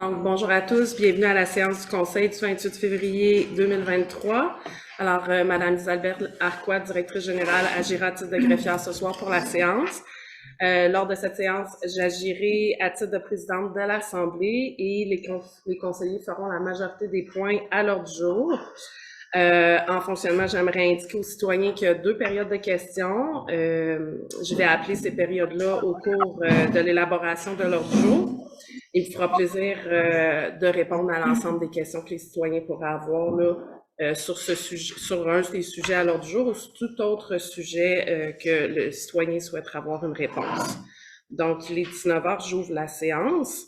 Donc, bonjour à tous, bienvenue à la séance du Conseil du 28 février 2023. Alors, Madame Isabelle Arquois, directrice générale, agira à titre de greffière ce soir pour la séance. Lors de cette séance, j'agirai à titre de présidente de l'Assemblée et les conseillers feront la majorité des points à l'ordre du jour. En fonctionnement, j'aimerais indiquer aux citoyens qu'il y a 2 périodes de questions. Je vais appeler ces périodes-là au cours de l'élaboration de l'ordre du jour. Il me fera plaisir de répondre à l'ensemble des questions que les citoyens pourraient avoir là, sur ce sujet, sur un des sujets à l'ordre du jour ou sur tout autre sujet que le citoyen souhaiterait avoir une réponse. Donc, il est 19h, j'ouvre la séance.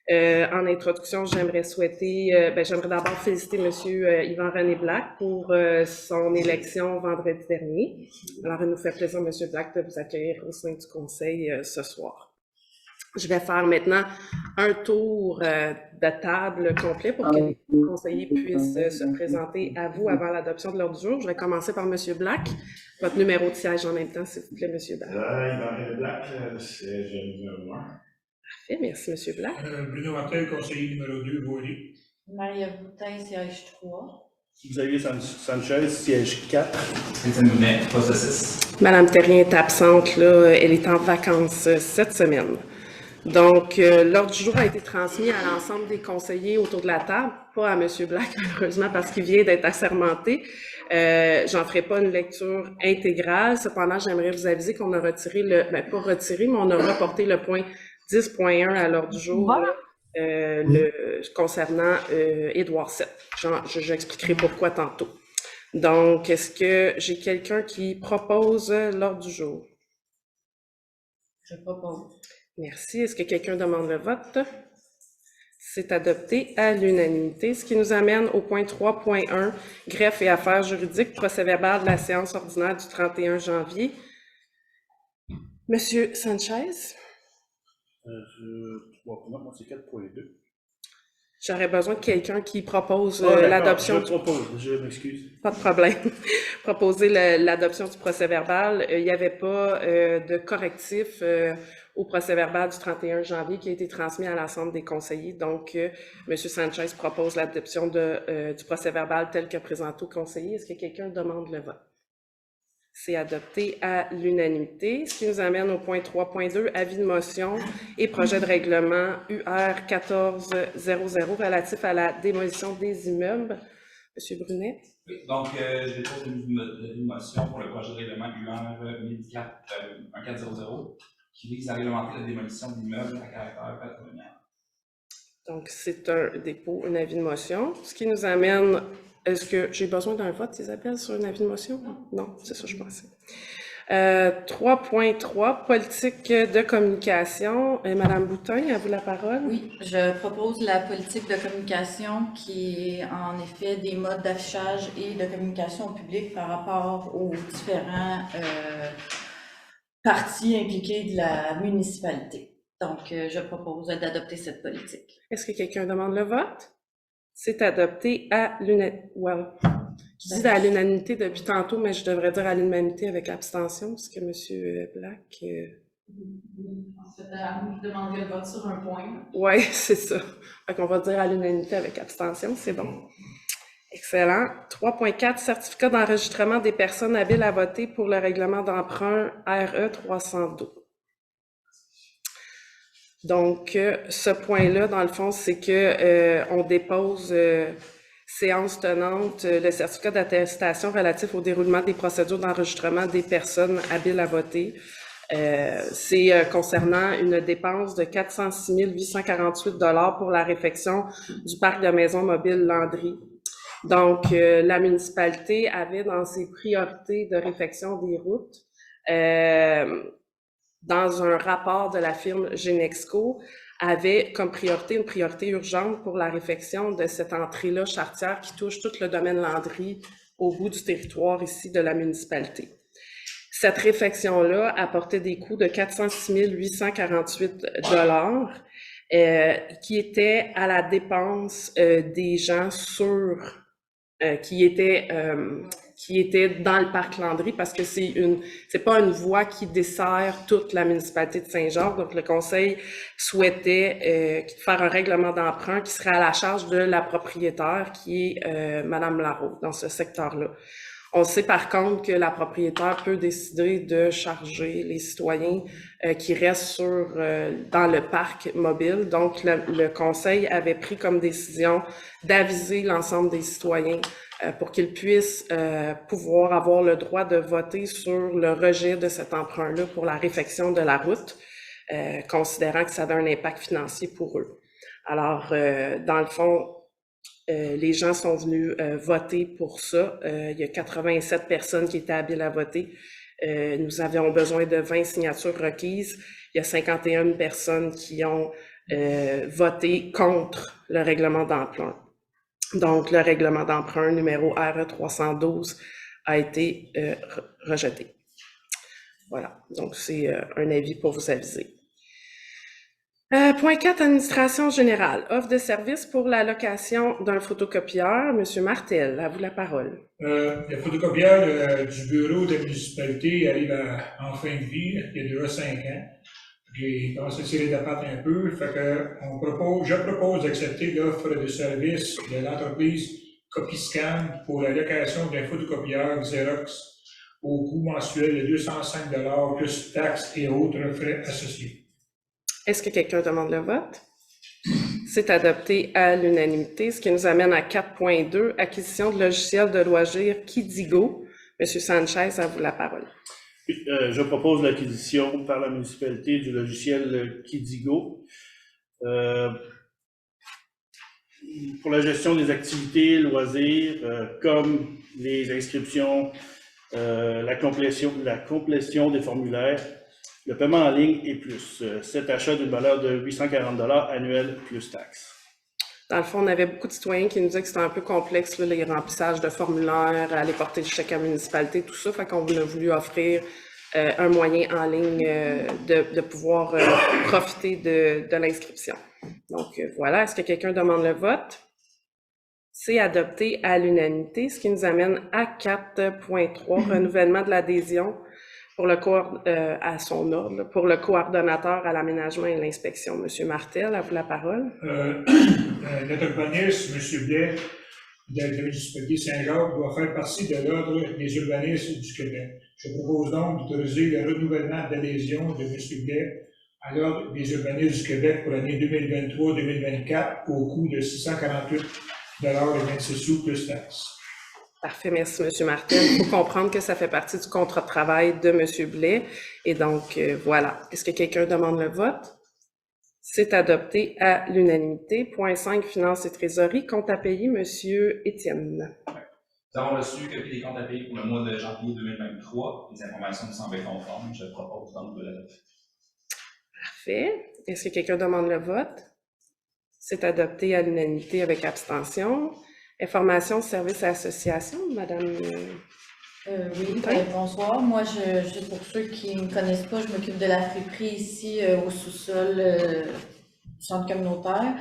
En introduction, j'aimerais d'abord féliciter Monsieur Yvan-René Black pour son élection vendredi dernier. Alors, il nous fait plaisir, Monsieur Black, de vous accueillir au sein du Conseil ce soir. Je vais faire maintenant un tour de table complet pour que les conseillers puissent se présenter à vous avant l'adoption de l'ordre du jour. Je vais commencer par Monsieur Black. Votre numéro de siège en même temps, s'il vous plaît, Monsieur Black. Yvan Black, siège numéro 1. Parfait, merci, Monsieur Black. Bruno Martel, conseiller numéro 2, Boilly. Marie-Ève Boutin, siège 3. Xavier Sanchez, siège 4. Étienne Mounet, poste 6. Madame Terrien est absente, là, elle est en vacances cette semaine. Donc, l'ordre du jour a été transmis à l'ensemble des conseillers autour de la table, pas à M. Black, malheureusement, parce qu'il vient d'être assermenté. J'en ferai pas une lecture intégrale. Cependant, j'aimerais vous aviser qu'on a retiré pas retiré, mais on a reporté le point 10.1 à l'ordre du jour concernant Édouard VII. J'expliquerai pourquoi tantôt. Donc, est-ce que j'ai quelqu'un qui propose l'ordre du jour? Je propose. Merci. Est-ce que quelqu'un demande le vote? C'est adopté à l'unanimité, ce qui nous amène au point 3.1, greffe et affaires juridiques, procès-verbal de la séance ordinaire du 31 janvier. Monsieur Sanchez? Moi, c'est 4.2. J'aurais besoin de quelqu'un qui propose Oh, l'adoption. Je propose, je m'excuse. Pas de problème. Proposer l'adoption du procès-verbal. Il n'y avait pas de correctif au procès-verbal du 31 janvier qui a été transmis à l'ensemble des conseillers. Donc, M. Sanchez propose l'adoption du procès-verbal tel que présenté aux conseillers. Est-ce que quelqu'un demande le vote? C'est adopté à l'unanimité, ce qui nous amène au point 3.2, avis de motion et projet de règlement UR 1400 relatif à la démolition des immeubles. Monsieur Brunet? Oui, donc je dépose une motion pour le projet de règlement UR 1400 qui vise à réglementer la démolition d'immeubles à caractère patrimonial. Donc, c'est un dépôt, un avis de motion, ce qui nous amène... Est-ce que j'ai besoin d'un vote, Isabelle, sur un avis de motion? Non, c'est ça, je pensais. 3.3, politique de communication. Madame Boutin, à vous la parole. Oui, je propose la politique de communication qui est en effet des modes d'affichage et de communication au public par rapport aux différents parties impliquées de la municipalité. Donc, je propose d'adopter cette politique. Est-ce que quelqu'un demande le vote? C'est adopté à l'unanimité. Well, je dis à l'unanimité depuis tantôt, mais je devrais dire à l'unanimité avec abstention, parce que M. Black... En fait, je demanderais le vote sur un point. Oui, c'est ça. Fait qu'on va dire à l'unanimité avec abstention, c'est bon. Excellent. 3.4, certificat d'enregistrement des personnes habiles à voter pour le règlement d'emprunt RE 312. Donc, ce point-là, dans le fond, c'est que on dépose séance tenante le certificat d'attestation relatif au déroulement des procédures d'enregistrement des personnes habiles à voter. C'est concernant une dépense de 406 848 $ pour la réfection du parc de maisons mobiles Landry. Donc, la municipalité avait dans ses priorités de réfection des routes dans un rapport de la firme Genexco, avait comme priorité, une priorité urgente pour la réfection de cette entrée-là charretière qui touche tout le domaine Landry au bout du territoire ici de la municipalité. Cette réfection-là apportait des coûts de 406 848 $ qui étaient à la dépense des gens qui étaient qui était dans le parc Landry parce que c'est pas une voie qui dessert toute la municipalité de Saint-Georges. Donc, le conseil souhaitait faire un règlement d'emprunt qui serait à la charge de la propriétaire qui est Madame Larreau dans ce secteur-là. On sait par contre que la propriétaire peut décider de charger les citoyens qui restent dans le parc mobile. Donc, le conseil avait pris comme décision d'aviser l'ensemble des citoyens pour qu'ils puissent pouvoir avoir le droit de voter sur le rejet de cet emprunt-là pour la réfection de la route, considérant que ça avait un impact financier pour eux. Alors, dans le fond, les gens sont venus voter pour ça. Il y a 87 personnes qui étaient habiles à voter. Nous avions besoin de 20 signatures requises. Il y a 51 personnes qui ont voté contre le règlement d'emprunt. Donc, le règlement d'emprunt numéro RE 312 a été rejeté. Voilà, donc c'est un avis pour vous aviser. Point 4, administration générale. Offre de service pour la location d'un photocopieur. Monsieur Martel, à vous la parole. Le photocopieur du bureau de la municipalité arrive en fin de vie, il y a déjà 5 ans. J'ai commencé à tirer de la patte un peu, fait que je propose d'accepter l'offre de service de l'entreprise Copiscan pour la location d'un photocopieur Xerox au coût mensuel de 205 $ plus taxes et autres frais associés. Est-ce que quelqu'un demande le vote? C'est adopté à l'unanimité, ce qui nous amène à 4.2, acquisition de logiciels de loisirs Kidigo. Monsieur Sanchez, à vous la parole. Je propose l'acquisition par la municipalité du logiciel Kidigo pour la gestion des activités, loisirs, comme les inscriptions, la complétion des formulaires, le paiement en ligne et plus. Cet achat d'une valeur de 840 $ annuel plus taxes. Dans le fond, on avait beaucoup de citoyens qui nous disaient que c'était un peu complexe, là, les remplissages de formulaires, aller porter le chèque à la municipalité, tout ça. Fait qu'on a voulu offrir un moyen en ligne de pouvoir profiter de l'inscription. Donc voilà, est-ce que quelqu'un demande le vote? C'est adopté à l'unanimité, ce qui nous amène à 4.3, renouvellement de l'adhésion pour à son ordre, pour le coordonnateur à l'aménagement et l'inspection. Monsieur Martel, à vous la parole. Notre urbaniste, M. Blais, de la municipalité Saint-Jacques, doit faire partie de l'Ordre des urbanistes du Québec. Je propose donc d'autoriser le renouvellement d'adhésion de M. Blais à l'Ordre des urbanistes du Québec pour l'année 2023-2024 au coût de 648 $ et 26 sous plus taxes. Parfait, merci M. Martel. Il faut comprendre que ça fait partie du contrat de travail de M. Blais. Et donc, voilà. Est-ce que quelqu'un demande le vote? C'est adopté à l'unanimité. Point 5, finances et trésorerie. Compte à payer, M. Étienne. Nous avons reçu copie des comptes à payer pour le mois de janvier 2023. Les informations nous semblent conformes. Je propose donc de l'adopter. Parfait. Est-ce que quelqu'un demande le vote? C'est adopté à l'unanimité avec abstention. Information, services et associations, Madame. Oui, bonsoir. Moi, pour ceux qui ne me connaissent pas, je m'occupe de la friperie ici au sous-sol du centre communautaire.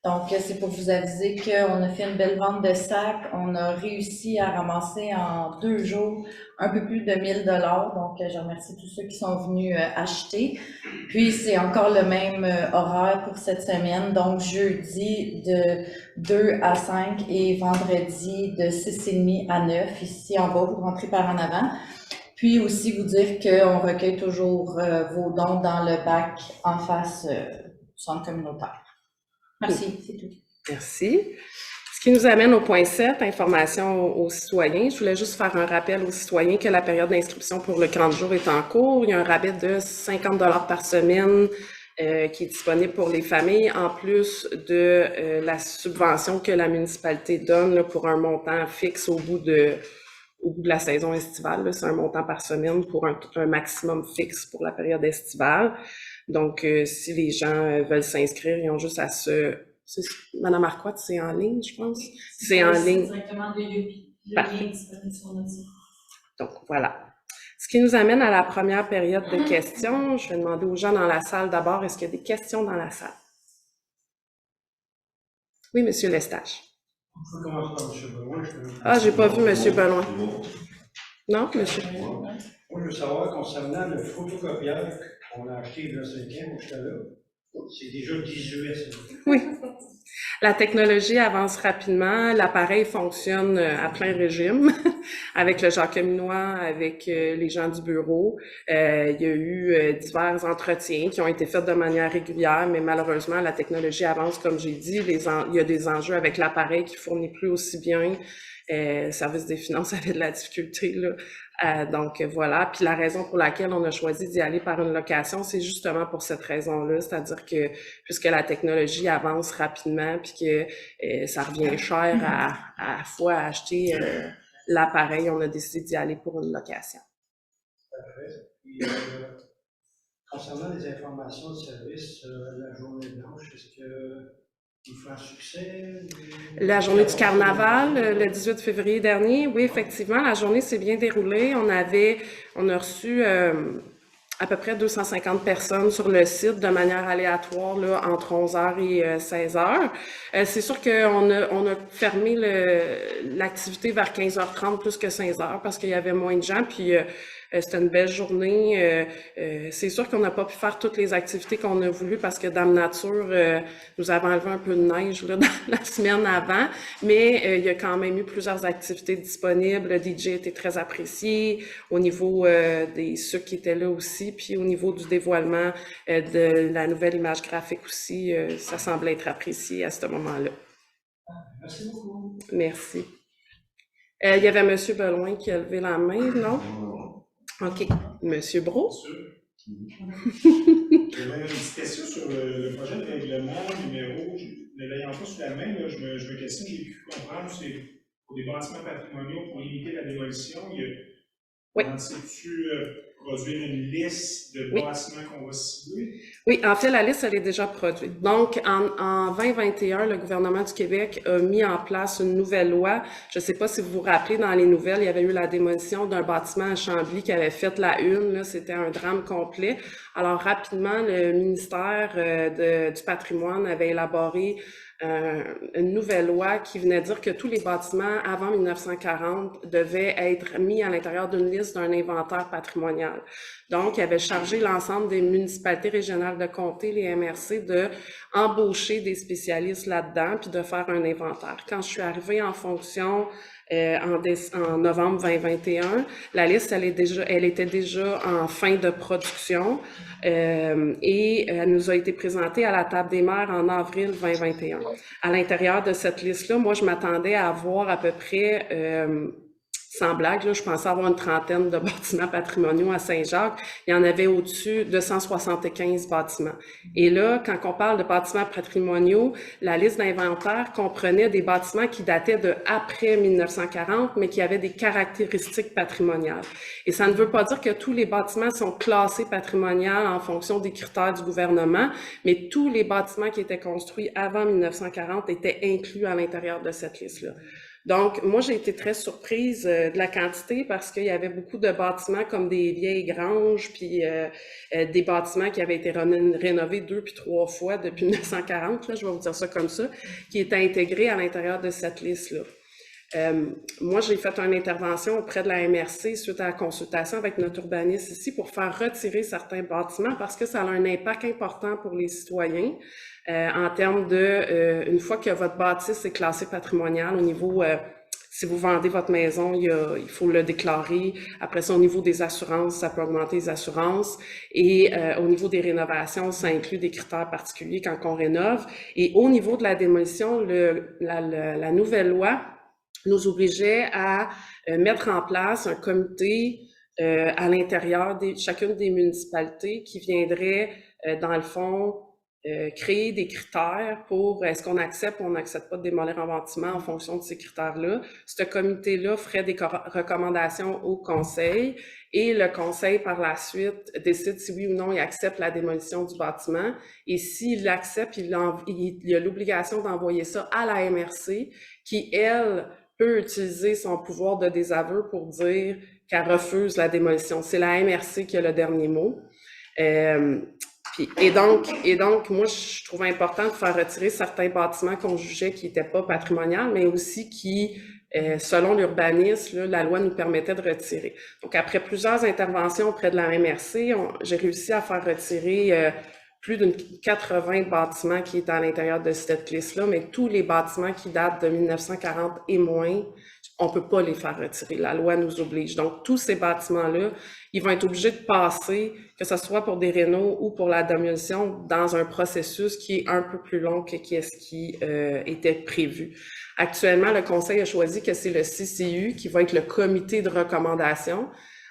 Donc, c'est pour vous aviser qu'on a fait une belle vente de sacs. On a réussi à ramasser en 2 jours un peu plus de 1 000 $. Donc, je remercie tous ceux qui sont venus acheter. Puis, c'est encore le même horaire pour cette semaine. Donc, jeudi de 2 à 5 et vendredi de 6h30 à 9 ici en bas. Vous rentrez par en avant. Puis aussi vous dire qu'on recueille toujours vos dons dans le bac en face du centre communautaire. Merci, c'est tout. Merci. Ce qui nous amène au point 7, information aux citoyens. Je voulais juste faire un rappel aux citoyens que la période d'inscription pour le 30 jours est en cours. Il y a un rabais de 50 $ par semaine qui est disponible pour les familles, en plus de la subvention que la municipalité donne là, pour un montant fixe au bout de la saison estivale. C'est un montant par semaine pour un maximum fixe pour la période estivale. Donc, si les gens veulent s'inscrire, ils ont juste à Madame Arquette, c'est en ligne, je pense? C'est en ligne. Directement de Youpi. Le lien est disponible sur notre site. Donc, voilà. Ce qui nous amène à la première période de questions. Je vais demander aux gens dans la salle d'abord, est-ce qu'il y a des questions dans la salle? Oui, Monsieur Lestage. On commence par M. Benoît. Ah, j'ai pas vu M. Benoît. Non, monsieur? Moi, je veux savoir concernant le photocopieur qu'on a acheté il y a 5 ans, jusqu'à là. C'est déjà 18. Ça. Oui. La technologie avance rapidement, l'appareil fonctionne à plein régime avec le Jacqueminois, avec les gens du bureau. Il y a eu divers entretiens qui ont été faits de manière régulière, mais malheureusement, la technologie avance, comme j'ai dit. Il y a des enjeux avec l'appareil qui fournit plus aussi bien. Service des finances avait de la difficulté, là. Donc voilà. Puis la raison pour laquelle on a choisi d'y aller par une location, c'est justement pour cette raison-là, c'est-à-dire que puisque la technologie avance rapidement, puis que ça revient cher à la fois à acheter l'appareil, on a décidé d'y aller pour une location. Parfait. Puis, concernant les informations de service, la journée blanche, est-ce que il fait un succès? La journée du carnaval, le 18 février dernier, oui, effectivement, la journée s'est bien déroulée. On a reçu à peu près 250 personnes sur le site de manière aléatoire, là, entre 11h et 16h. C'est sûr qu'on a fermé l'activité vers 15h30 plus que 16h parce qu'il y avait moins de gens, puis c'était une belle journée. C'est sûr qu'on n'a pas pu faire toutes les activités qu'on a voulu parce que Dame Nature nous avait enlevé un peu de neige là, dans la semaine avant, mais il y a quand même eu plusieurs activités disponibles. Le DJ était très apprécié au niveau des ceux qui étaient là aussi, puis au niveau du dévoilement de la nouvelle image graphique aussi, ça semblait être apprécié à ce moment-là. Merci beaucoup. Merci. Il y avait M. Beloin qui a levé la main, non? OK. Monsieur Brault? J'avais une petite question sur le projet de règlement numéro, ne l'ayant pas sous la main, là, je me questionne, j'ai pu comprendre, c'est pour des bâtiments patrimoniaux, pour limiter la démolition, Oui. Penses-tu produire une liste de bâtiments qu'on va cibler? Oui, en fait, la liste, elle est déjà produite. Donc, en 2021, le gouvernement du Québec a mis en place une nouvelle loi. Je ne sais pas si vous vous rappelez, dans les nouvelles, il y avait eu la démolition d'un bâtiment à Chambly qui avait fait la une. Là, c'était un drame complet. Alors, rapidement, le ministère du patrimoine avait élaboré une nouvelle loi qui venait dire que tous les bâtiments avant 1940 devaient être mis à l'intérieur d'une liste d'un inventaire patrimonial. Donc, il avait chargé l'ensemble des municipalités régionales de comté, les MRC, de embaucher des spécialistes là-dedans puis de faire un inventaire. Quand je suis arrivée en fonction en novembre 2021, la liste, elle était déjà en fin de production et elle nous a été présentée à la table des maires en avril 2021. À l'intérieur de cette liste-là, moi, je m'attendais à avoir à peu près, sans blague, là, je pensais avoir une trentaine de bâtiments patrimoniaux à Saint-Jacques. Il y en avait au-dessus de 175 bâtiments. Et là, quand on parle de bâtiments patrimoniaux, la liste d'inventaire comprenait des bâtiments qui dataient de après 1940, mais qui avaient des caractéristiques patrimoniales. Et ça ne veut pas dire que tous les bâtiments sont classés patrimoniaux en fonction des critères du gouvernement, mais tous les bâtiments qui étaient construits avant 1940 étaient inclus à l'intérieur de cette liste-là. Donc, moi, j'ai été très surprise de la quantité parce qu'il y avait beaucoup de bâtiments comme des vieilles granges, puis des bâtiments qui avaient été rénovés 2 puis 3 fois depuis 1940, là, je vais vous dire ça comme ça, qui étaient intégrés à l'intérieur de cette liste-là. Moi, j'ai fait une intervention auprès de la MRC suite à la consultation avec notre urbaniste ici pour faire retirer certains bâtiments parce que ça a un impact important pour les citoyens. En termes de, une fois que votre bâtisse est classé patrimonial, au niveau, si vous vendez votre maison, il faut le déclarer. Après ça, au niveau des assurances, ça peut augmenter les assurances. Et au niveau des rénovations, ça inclut des critères particuliers quand on rénove. Et au niveau de la démolition, la nouvelle loi nous obligeait à mettre en place un comité à l'intérieur de chacune des municipalités qui viendrait, dans le fond, créer des critères pour est-ce qu'on accepte ou on n'accepte pas de démolir un bâtiment en fonction de ces critères-là. Ce comité-là ferait des recommandations au conseil et le conseil, par la suite, décide si oui ou non il accepte la démolition du bâtiment. Et s'il l'accepte, il a l'obligation d'envoyer ça à la MRC qui, elle, peut utiliser son pouvoir de désaveu pour dire qu'elle refuse la démolition. C'est la MRC qui a le dernier mot. Et donc, moi, je trouve important de faire retirer certains bâtiments qu'on jugeait qui n'étaient pas patrimoniaux, mais aussi qui, selon l'urbanisme, la loi nous permettait de retirer. Donc, après plusieurs interventions auprès de la MRC, j'ai réussi à faire retirer plus de 80 bâtiments qui étaient à l'intérieur de cette liste-là, mais tous les bâtiments qui datent de 1940 et moins, on peut pas les faire retirer. La loi nous oblige. Donc, tous ces bâtiments-là, ils vont être obligés de passer, que ce soit pour des rénaux ou pour la démolition, dans un processus qui est un peu plus long que ce qui était prévu. Actuellement, le Conseil a choisi que c'est le CCU qui va être le comité de recommandation.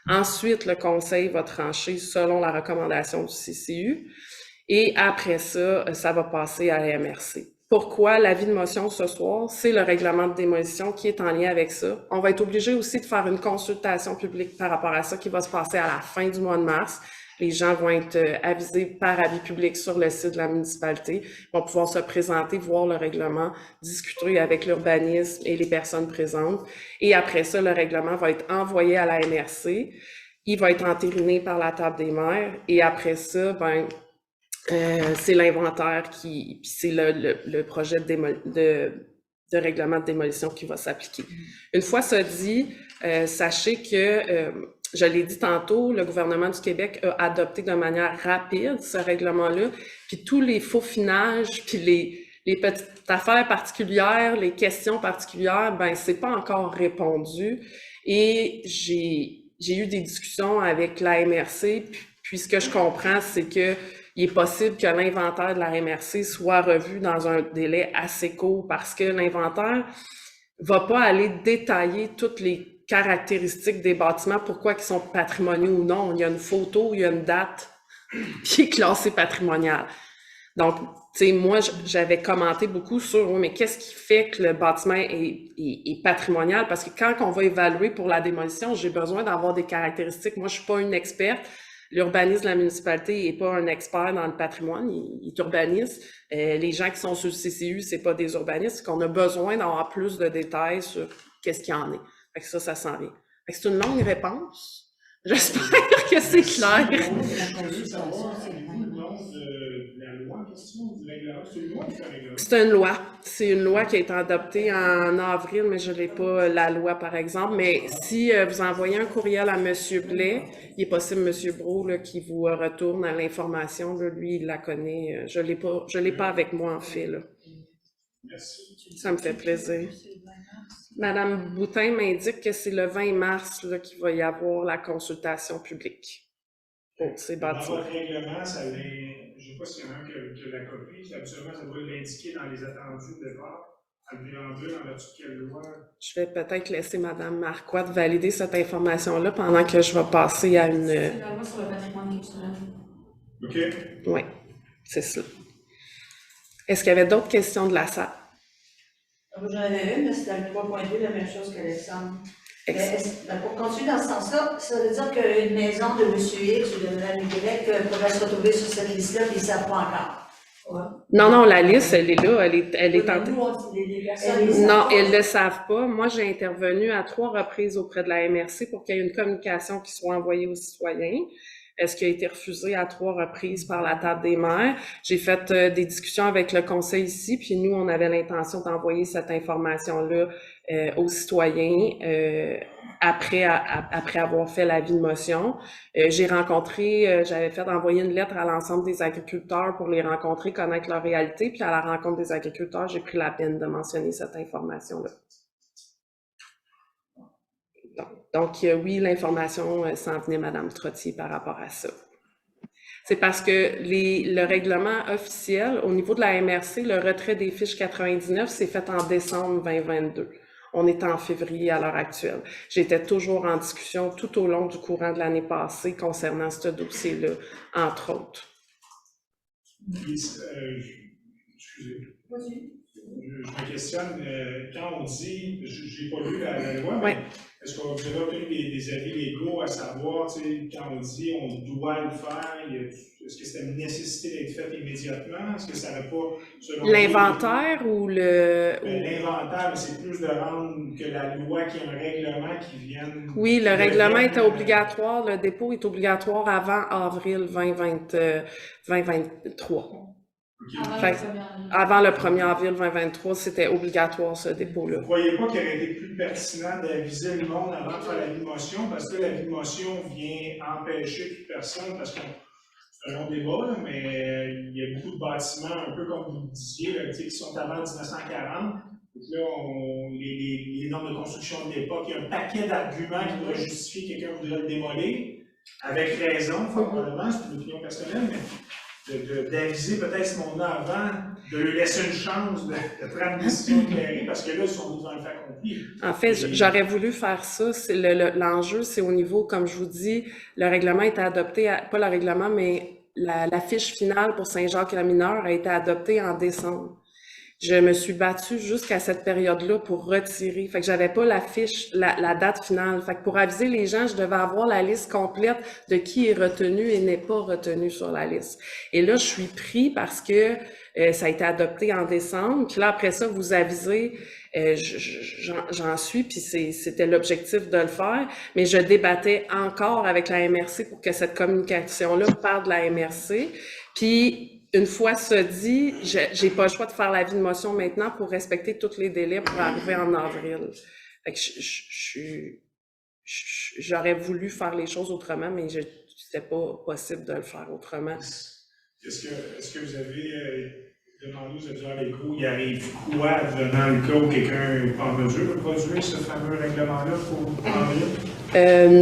Ensuite, le Conseil va trancher selon la recommandation du CCU. Et après ça, ça va passer à la MRC. Pourquoi l'avis de motion ce soir? C'est le règlement de démolition qui est en lien avec ça. On va être obligé aussi de faire une consultation publique par rapport à ça qui va se passer à la fin du mois de mars. Les gens vont être avisés par avis public sur le site de la municipalité. Ils vont pouvoir se présenter, voir le règlement, discuter avec l'urbanisme et les personnes présentes. Et après ça, le règlement va être envoyé à la MRC. Il va être entériné par la table des maires. Et après ça, c'est l'inventaire puis c'est le projet de règlement de démolition qui va s'appliquer. Une fois ça dit, sachez que, je l'ai dit tantôt, le gouvernement du Québec a adopté de manière rapide ce règlement-là, puis tous les faufinages, puis les petites affaires particulières, les questions particulières, c'est pas encore répondu. Et j'ai eu des discussions avec la MRC, puis ce que je comprends, c'est que il est possible que l'inventaire de la MRC soit revu dans un délai assez court parce que l'inventaire va pas aller détailler toutes les caractéristiques des bâtiments, pourquoi ils sont patrimoniaux ou non. Il y a une photo, il y a une date qui est classée patrimoniale. Donc, tu sais, moi, j'avais commenté beaucoup sur, oui, mais qu'est-ce qui fait que le bâtiment est patrimonial? Parce que quand on va évaluer pour la démolition, j'ai besoin d'avoir des caractéristiques. Moi, je suis pas une experte. L'urbanisme de la municipalité n'est pas un expert dans le patrimoine, il est urbaniste. Les gens qui sont sur le CCU, c'est pas des urbanistes, qu'on a besoin d'avoir plus de détails sur qu'est-ce qu'il y en est. Fait que ça s'en vient. Fait que c'est une longue réponse. J'espère que c'est clair. La loi en question, du règlement, c'est une loi ou c'est un règlement? C'est une loi. C'est une loi qui a été adoptée en avril, mais je n'ai pas la loi, par exemple. Mais si vous envoyez un courriel à M. Blais, il est possible, M. Brault, là, qui vous retourne à l'information. Là, lui, il la connaît. Je l'ai pas avec moi, en fait. Là. Merci. Ça me fait plaisir. Madame Boutin m'indique que c'est le 20 mars là, qu'il va y avoir la consultation publique pour ces bâtiments. Dans votre règlement, je ne sais pas s'il y en a un que la copie, absolument, ça doit l'indiquer dans les attendus de départ. À préambule, en vertu de quelle loi? Je vais peut-être laisser Mme Marquardt valider cette information-là pendant que je vais passer à une... C'est la loi sur le patrimoine culturel. OK. Oui, c'est ça. Est-ce qu'il y avait d'autres questions de la salle? J'en avais une, mais c'était le 3.2, la même chose qu'Alexandre. Pour continuer dans ce sens-là, ça veut dire qu'une maison de M. X ou de Mme Y pourrait se retrouver sur cette liste-là, puis ils ne savent pas encore. Ouais. Non, la liste, elle est là, elle est en... Non, elles ne le savent pas. Moi, j'ai intervenu à 3 reprises auprès de la MRC pour qu'il y ait une communication qui soit envoyée aux citoyens. Ce qui a été refusé à 3 reprises par la table des maires. J'ai fait des discussions avec le conseil ici, puis nous, on avait l'intention d'envoyer cette information-là aux citoyens après avoir fait l'avis de motion. J'avais fait envoyer une lettre à l'ensemble des agriculteurs pour les rencontrer, connaître leur réalité, puis à la rencontre des agriculteurs, j'ai pris la peine de mentionner cette information-là. Donc, oui, l'information s'en venait, Mme Trottier, par rapport à ça. C'est parce que le règlement officiel, au niveau de la MRC, le retrait des fiches 99, c'est fait en décembre 2022. On est en février à l'heure actuelle. J'étais toujours en discussion tout au long du courant de l'année passée concernant ce dossier-là, entre autres. Excusez. Je me questionne, quand on dit, je n'ai pas lu la loi, Ouais. mais est-ce que vous avez obtenu des avis légaux à savoir, quand on dit on doit le faire, est-ce est-ce que c'était une nécessité d'être fait immédiatement? Est-ce que ça n'aurait pas, selon L'inventaire ou le... L'inventaire, c'est plus de rendre que la loi qui est un règlement qui vienne... Oui, le règlement était obligatoire, le dépôt est obligatoire avant avril 2023. Avant le 1er avril 2023, c'était obligatoire ce dépôt-là. Vous ne croyez pas qu'il aurait été plus pertinent d'aviser le monde avant de faire l'avis de motion, parce que l'avis de motion vient empêcher toute personne, parce qu'on c'est un long débat, là, mais il y a beaucoup de bâtiments, un peu comme vous le disiez, là, qui sont avant 1940. Donc là, les normes de construction de l'époque, il y a un paquet d'arguments qui pourraient justifier que quelqu'un voudrait le démolir, avec raison, probablement, c'est une opinion personnelle, mais d'aviser peut-être ce monde-là avant, de lui laisser une chance de prendre une décision éclairée, parce que là, ils sont devant le fait accompli. En fait, j'aurais voulu faire ça. L'enjeu, c'est au niveau, comme je vous dis, le règlement a été adopté, pas le règlement, mais la fiche finale pour Saint-Jacques-la-Mineure a été adoptée en décembre. Je me suis battue jusqu'à cette période-là pour retirer. Fait que j'avais pas la fiche, la date finale. Fait que pour aviser les gens, je devais avoir la liste complète de qui est retenu et n'est pas retenu sur la liste. Et là, je suis pris parce que ça a été adopté en décembre. Puis là, après ça, vous avisez, j'en suis, puis c'était l'objectif de le faire. Mais je débattais encore avec la MRC pour que cette communication-là parle de la MRC. Puis une fois ça dit, j'ai pas le choix de faire l'avis de motion maintenant pour respecter tous les délais pour arriver en avril. Fait que j'aurais voulu faire les choses autrement, mais c'était pas possible de le faire autrement. Est-ce que vous avez demandé aux adjoints légaux, il arrive quoi dans le cas où quelqu'un n'est pas en mesure de produire ce fameux règlement-là pour avril?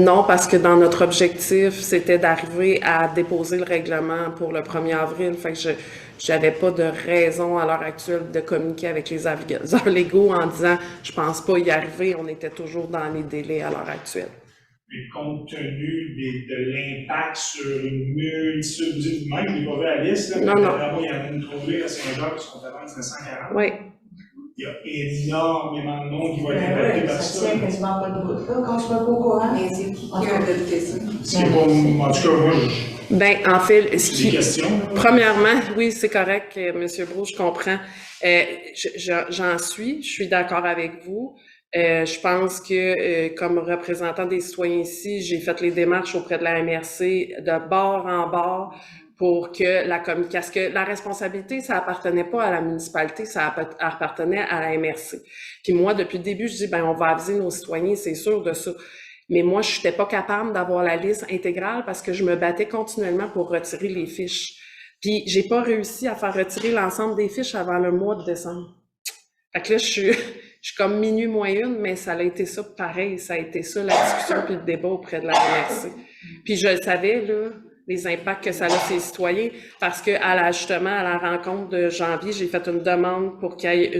Non, parce que dans notre objectif, c'était d'arriver à déposer le règlement pour le 1er avril. Fait que j'avais pas de raison à l'heure actuelle de communiquer avec les aviseurs légaux en disant « je pense pas y arriver ». On était toujours dans les délais à l'heure actuelle. Mais compte tenu de l'impact sur une multitude, vous dites vous-même, je n'ai pas vu la liste, là, non. Il y en a une trouvée à Saint-Jacques qui sont avant 1940. Oui. Il y a énormément de monde qui va être impacté par ça. Ça tient quasiment pas de route, là, qu'on soit pas au courant. Mais c'est qui a adopté ça? C'est pas, en tout cas, moi, Ben, en fait, j'ai des questions. Premièrement, oui, c'est correct, M. Brault, je comprends. Je suis d'accord avec vous. Je pense que, comme représentant des citoyens ici, j'ai fait les démarches auprès de la MRC de bord en bord pour que la communication, parce que la responsabilité, ça appartenait pas à la municipalité, ça appartenait à la MRC. Puis moi, depuis le début, je dis, ben, on va aviser nos citoyens, c'est sûr de ça. Mais moi, je n'étais pas capable d'avoir la liste intégrale parce que je me battais continuellement pour retirer les fiches. Puis j'ai pas réussi à faire retirer l'ensemble des fiches avant le mois de décembre. Fait que là, je suis comme minuit moins une, mais ça a été ça pareil. Ça a été ça la discussion puis le débat auprès de la MRC. Puis je le savais, là, les impacts que ça a sur les citoyens, parce que justement, à la rencontre de janvier, j'ai fait une demande pour qu'il y ait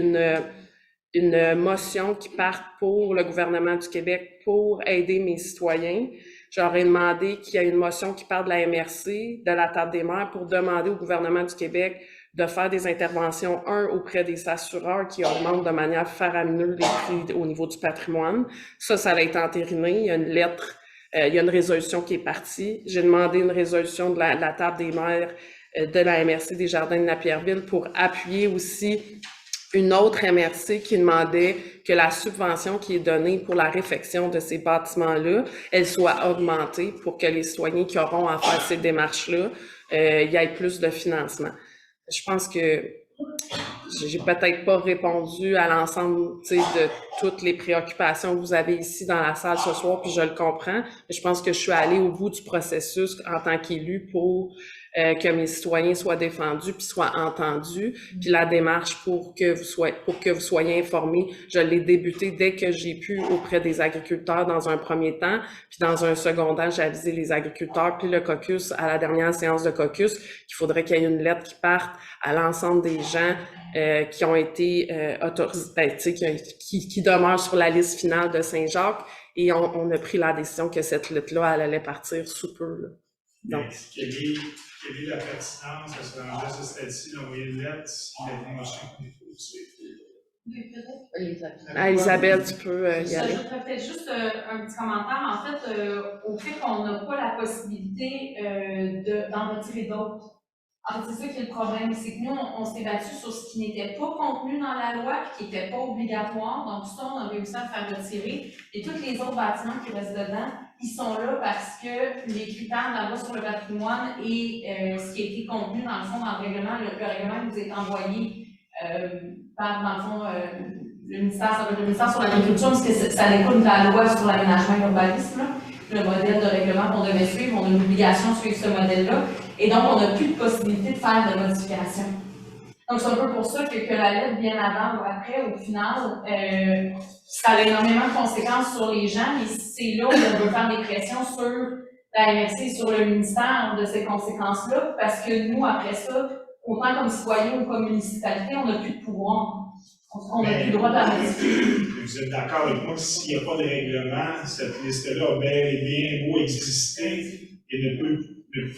une motion qui parte pour le gouvernement du Québec pour aider mes citoyens. J'aurais demandé qu'il y ait une motion qui parte de la MRC, de la table des maires, pour demander au gouvernement du Québec de faire des interventions, auprès des assureurs qui augmentent de manière faramineuse les prix au niveau du patrimoine. Ça a été entériné. Il y a une lettre, il y a une résolution qui est partie. J'ai demandé une résolution de la table des maires de la MRC des Jardins de Napierville pour appuyer aussi une autre MRC qui demandait que la subvention qui est donnée pour la réfection de ces bâtiments-là, elle soit augmentée pour que les citoyens qui auront à faire ces démarches-là, il y ait plus de financement. Je pense que j'ai peut-être pas répondu à l'ensemble, de toutes les préoccupations que vous avez ici dans la salle ce soir, puis je le comprends. Mais je pense que je suis allée au bout du processus en tant qu'élu pour que mes citoyens soient défendus puis soient entendus. Puis la démarche pour que vous soyez informés, je l'ai débutée dès que j'ai pu auprès des agriculteurs dans un premier temps. Puis dans un second temps, j'ai avisé les agriculteurs puis le caucus à la dernière séance de caucus qu'il faudrait qu'il y ait une lettre qui parte à l'ensemble des gens qui ont été autorisés, qui demeurent sur la liste finale de Saint-Jacques. Et on a pris la décision que cette lettre-là, elle allait partir sous peu. Là. Donc, quelle est la pertinence à ce moment-là, ce stade-ci, d'envoyer une lettre si la promotion est faussée? Ah, Isabelle, tu peux y aller. J'ajouterais peut-être juste un petit commentaire. En fait, au fait qu'on n'a pas la possibilité d'en retirer d'autres. En fait, c'est ça qui est le problème. C'est que nous, on s'est battu sur ce qui n'était pas contenu dans la loi et qui n'était pas obligatoire. Donc, ça, on a réussi à le faire retirer. Et tous les autres bâtiments qui restent dedans, ils sont là parce que les critères de la loi sur le patrimoine et ce qui a été contenu, dans le fond, dans le règlement, le règlement nous est envoyé par, dans le fond, le ministère sur l'agriculture, parce que ça découle de la loi sur l'aménagement et l'urbanisme, le modèle de règlement qu'on devait suivre. On a une obligation de suivre ce modèle-là. Et donc, on n'a plus de possibilité de faire de modifications. Donc, c'est un peu pour ça que la lettre vienne avant ou après, au final, ça a énormément de conséquences sur les gens, et c'est là où on veut faire des pressions sur la MRC et sur le ministère de ces conséquences-là, parce que nous, après ça, autant comme citoyens ou comme municipalité, on n'a plus de pouvoir. On n'a plus le droit de la modifier. Vous êtes d'accord avec moi que s'il n'y a pas de règlement, cette liste-là a bel et bien beau exister et ne peut plus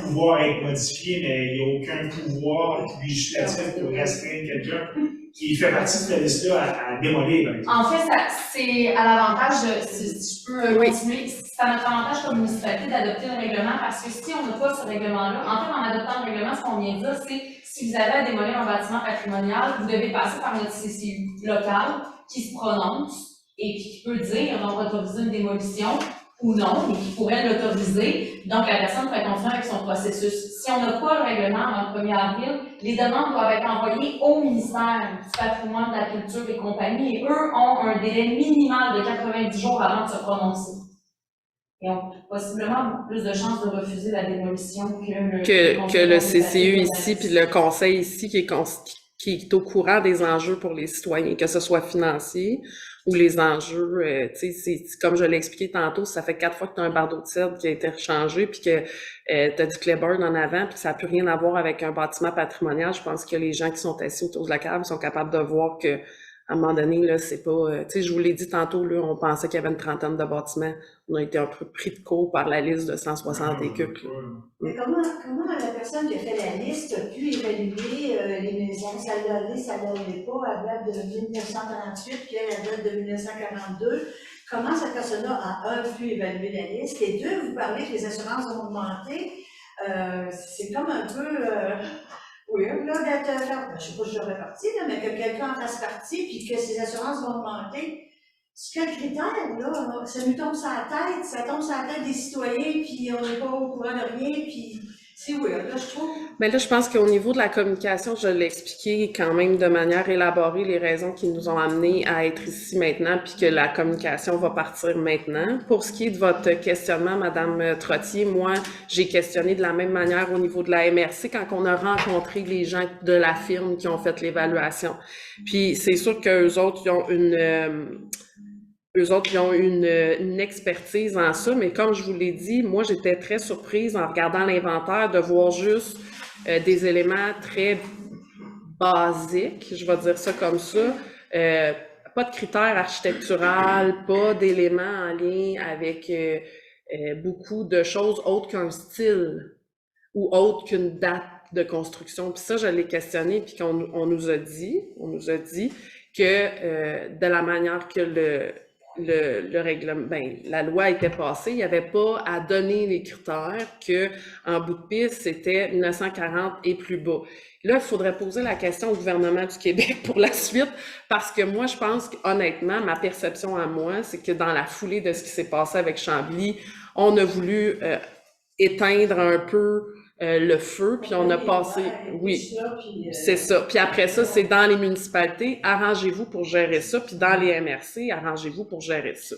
pouvoir être modifié, mais il n'y a aucun pouvoir législatif pour restreindre quelqu'un qui fait partie de cette liste-là à démolir, par exemple. En fait, c'est à l'avantage, si je peux continuer, c'est à notre avantage comme municipalité d'adopter le règlement, parce que si on n'a pas ce règlement-là, en fait, en adoptant le règlement, ce qu'on vient de dire, c'est si vous avez à démolir un bâtiment patrimonial, vous devez passer par notre CCU local qui se prononce et qui peut dire on va autoriser une démolition ou non, et qui pourrait l'autoriser. Donc, la personne pourrait continuer avec son processus. Si on n'a pas le règlement avant le 1er avril, les demandes doivent être envoyées au ministère du patrimoine, de la culture et compagnie, et eux ont un délai minimal de 90 jours avant de se prononcer. Et ont possiblement plus de chances de refuser la démolition que le CCU ici, puis le conseil ici qui est au courant des enjeux pour les citoyens, que ce soit financier ou les enjeux, tu sais, comme je l'ai expliqué tantôt, ça fait 4 fois que tu as un bardeau de cèdre qui a été rechangé, puis que tu as du clapboard en avant, puis ça n'a plus rien à voir avec un bâtiment patrimonial. Je pense que les gens qui sont assis autour de la cave sont capables de voir que à un moment donné, là, c'est pas... tu sais, je vous l'ai dit tantôt, là, on pensait qu'il y avait une trentaine de bâtiments. On a été un peu pris de court par la liste de 160 équipes. Mais comment la personne qui a fait la liste a pu évaluer les maisons? Ça l'allait, ça l'allait pas à date de 1948, puis à date de 1942. Comment cette personne-là a, pu évaluer la liste? Et deux, vous parlez que les assurances ont augmenté. C'est comme un peu... oui, là, d'être, je sais pas si j'aurais parti, là, mais que quelqu'un en fasse partie, puis que ses assurances vont augmenter. Quel critère, là, ça nous tombe sur la tête, ça tombe sur la tête des citoyens, puis on n'est pas au courant de rien, puis c'est weird, là, je trouve. Mais là, je pense qu'au niveau de la communication, je l'ai expliqué quand même de manière élaborée, les raisons qui nous ont amenés à être ici maintenant, puis que la communication va partir maintenant. Pour ce qui est de votre questionnement, Madame Trottier, moi, j'ai questionné de la même manière au niveau de la MRC quand on a rencontré les gens de la firme qui ont fait l'évaluation. Puis c'est sûr qu'eux autres, ils ont une expertise en ça, mais comme je vous l'ai dit, moi, j'étais très surprise en regardant l'inventaire de voir juste des éléments très basiques, je vais dire ça comme ça, pas de critères architecturaux, pas d'éléments en lien avec beaucoup de choses autres qu'un style ou autre qu'une date de construction. Puis ça, je l'ai questionné, puis on nous a dit que de la manière que le règlement, la loi était passée, il n'y avait pas à donner les critères que, en bout de piste, c'était 1940 et plus bas. Là, il faudrait poser la question au gouvernement du Québec pour la suite, parce que moi, je pense qu'honnêtement, ma perception à moi, c'est que dans la foulée de ce qui s'est passé avec Chambly, on a voulu éteindre un peu le feu, puis on a passé... Oui, c'est ça. Puis après ça, c'est dans les municipalités, arrangez-vous pour gérer ça, puis dans les MRC, arrangez-vous pour gérer ça.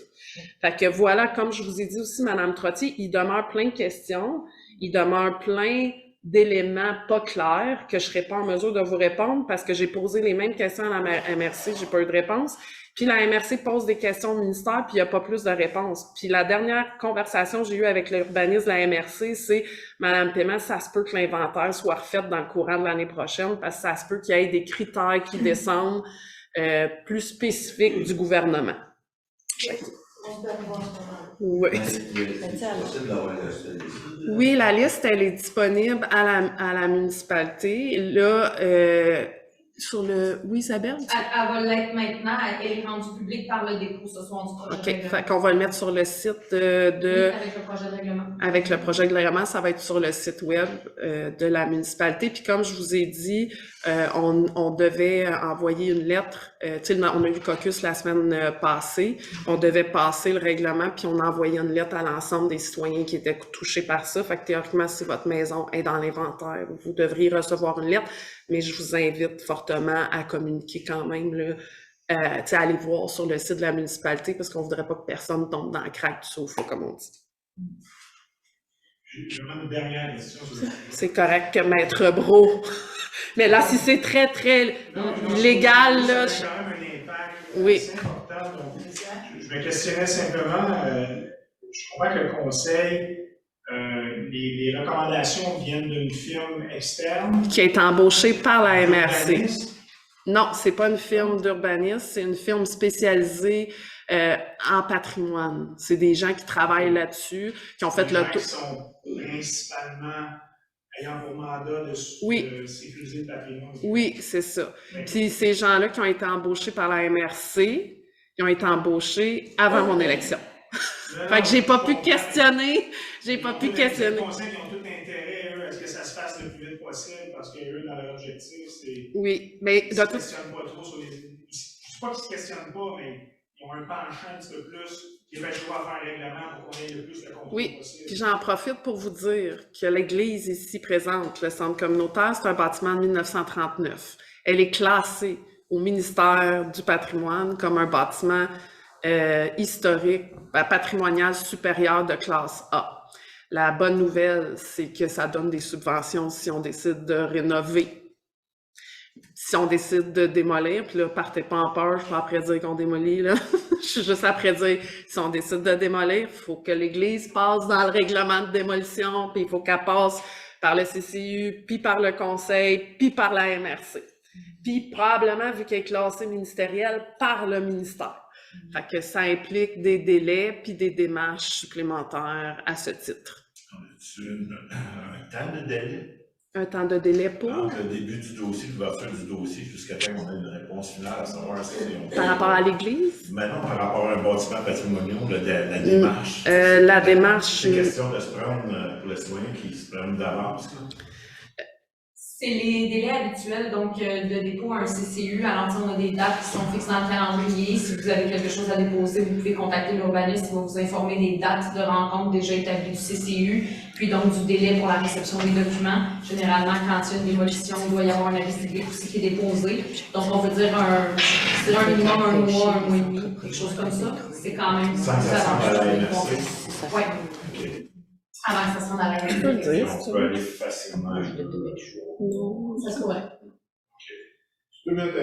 Fait que voilà, comme je vous ai dit aussi, Madame Trottier, il demeure plein de questions, il demeure plein d'éléments pas clairs que je serais pas en mesure de vous répondre parce que j'ai posé les mêmes questions à la MRC, j'ai pas eu de réponse. Puis la MRC pose des questions au ministère, puis il n'y a pas plus de réponses. Puis la dernière conversation que j'ai eue avec l'urbaniste de la MRC, c'est « Madame Paiement, ça se peut que l'inventaire soit refait dans le courant de l'année prochaine parce que ça se peut qu'il y ait des critères qui descendent plus spécifiques du gouvernement. » Oui. Oui, la liste, elle est disponible à la municipalité. Là, Sur le... Oui, Isabelle? Elle va l'être maintenant, elle est rendue publique par le dépôt ce soir du projet de OK, règlement. fait qu'on va le mettre sur le site Oui, avec le projet de règlement. Avec le projet de règlement, ça va être sur le site web de la municipalité. Puis comme je vous ai dit, on devait envoyer une lettre. Tu sais, on a eu le caucus la semaine passée. On devait passer le règlement, puis on a envoyé une lettre à l'ensemble des citoyens qui étaient touchés par ça. Fait que théoriquement, si votre maison est dans l'inventaire, vous devriez recevoir une lettre. Mais je vous invite fortement à communiquer quand même, là. Tu sais, aller voir sur le site de la municipalité parce qu'on voudrait pas que personne tombe dans le crack du sofa, comme on dit. J'ai vraiment une dernière question sur le sujet. C'est correct que Maître Brault. Mais là, si c'est très, très légal, là. Ça a quand même un impact Oui. assez important. Donc, je me questionnais simplement, je comprends que le conseil, les recommandations viennent d'une firme externe. Qui a été embauché par la MRC. Urbaniste. Non, c'est pas une firme d'urbanisme, c'est une firme spécialisée en patrimoine. C'est des gens qui travaillent là-dessus, qui ont fait Des le gens tour. qui sont principalement ayant pour mandat de sécuriser le patrimoine. Oui, c'est ça. Mais- Puis ces gens-là qui ont été embauchés par la MRC, ils ont été embauchés avant mon élection. Fait que j'ai pas pu questionner, Les conseils qui ont tout intérêt, eux, à ce que ça se fasse le plus vite possible, parce que eux, dans leur objectif, c'est... Oui, mais Ils de ne se toute questionnent pas trop sur les... Je ne sais pas qu'ils ne se questionnent pas, mais ils ont un penchant un petit peu plus. Ils veulent jouer à faire un règlement pour qu'on ait le plus de contrôle Oui, possible. puis j'en profite pour vous dire que l'église ici présente, le centre communautaire, c'est un bâtiment de 1939. Elle est classée au ministère du patrimoine comme un bâtiment historique, patrimonial supérieur de classe A. La bonne nouvelle, c'est que ça donne des subventions si on décide de rénover. Si on décide de démolir, puis là, partez pas en peur, je suis pas après dire qu'on démolit, là. Je suis juste après dire, si on décide de démolir, il faut que l'Église passe dans le règlement de démolition, puis il faut qu'elle passe par le CCU, puis par le Conseil, puis par la MRC. Puis probablement, vu qu'elle est classée ministérielle, par le ministère. Fait que ça implique des délais puis des démarches supplémentaires à ce titre. As-tu un temps de délai Un temps de délai pour... entre le début du dossier, l'ouverture du dossier, jusqu'à temps qu'on ait une réponse finale à savoir si on Par rapport à l'Église? Maintenant, par rapport à un bâtiment patrimonial, la démarche. La démarche... C'est question de se prendre pour les citoyens qui se prennent d'avance. C'est les délais habituels, donc de dépôt à un CCU. Alors, on a des dates qui sont fixées dans le calendrier. Si vous avez quelque chose à déposer, vous pouvez contacter l'urbaniste qui va vous informer des dates de rencontre déjà établies du CCU, puis donc du délai pour la réception des documents. Généralement, quand il y a une démolition, il doit y avoir un avis public aussi qui est déposé. Donc, on veut dire un minimum un mois et demi, quelque chose comme ça. C'est quand même Sans que ça ressemble à la MRC. Oui. Avant que ça se rende à la Je peux le dire, si On tu peut veux. aller facilement. Non. Ça se pourrait. Je peux mettre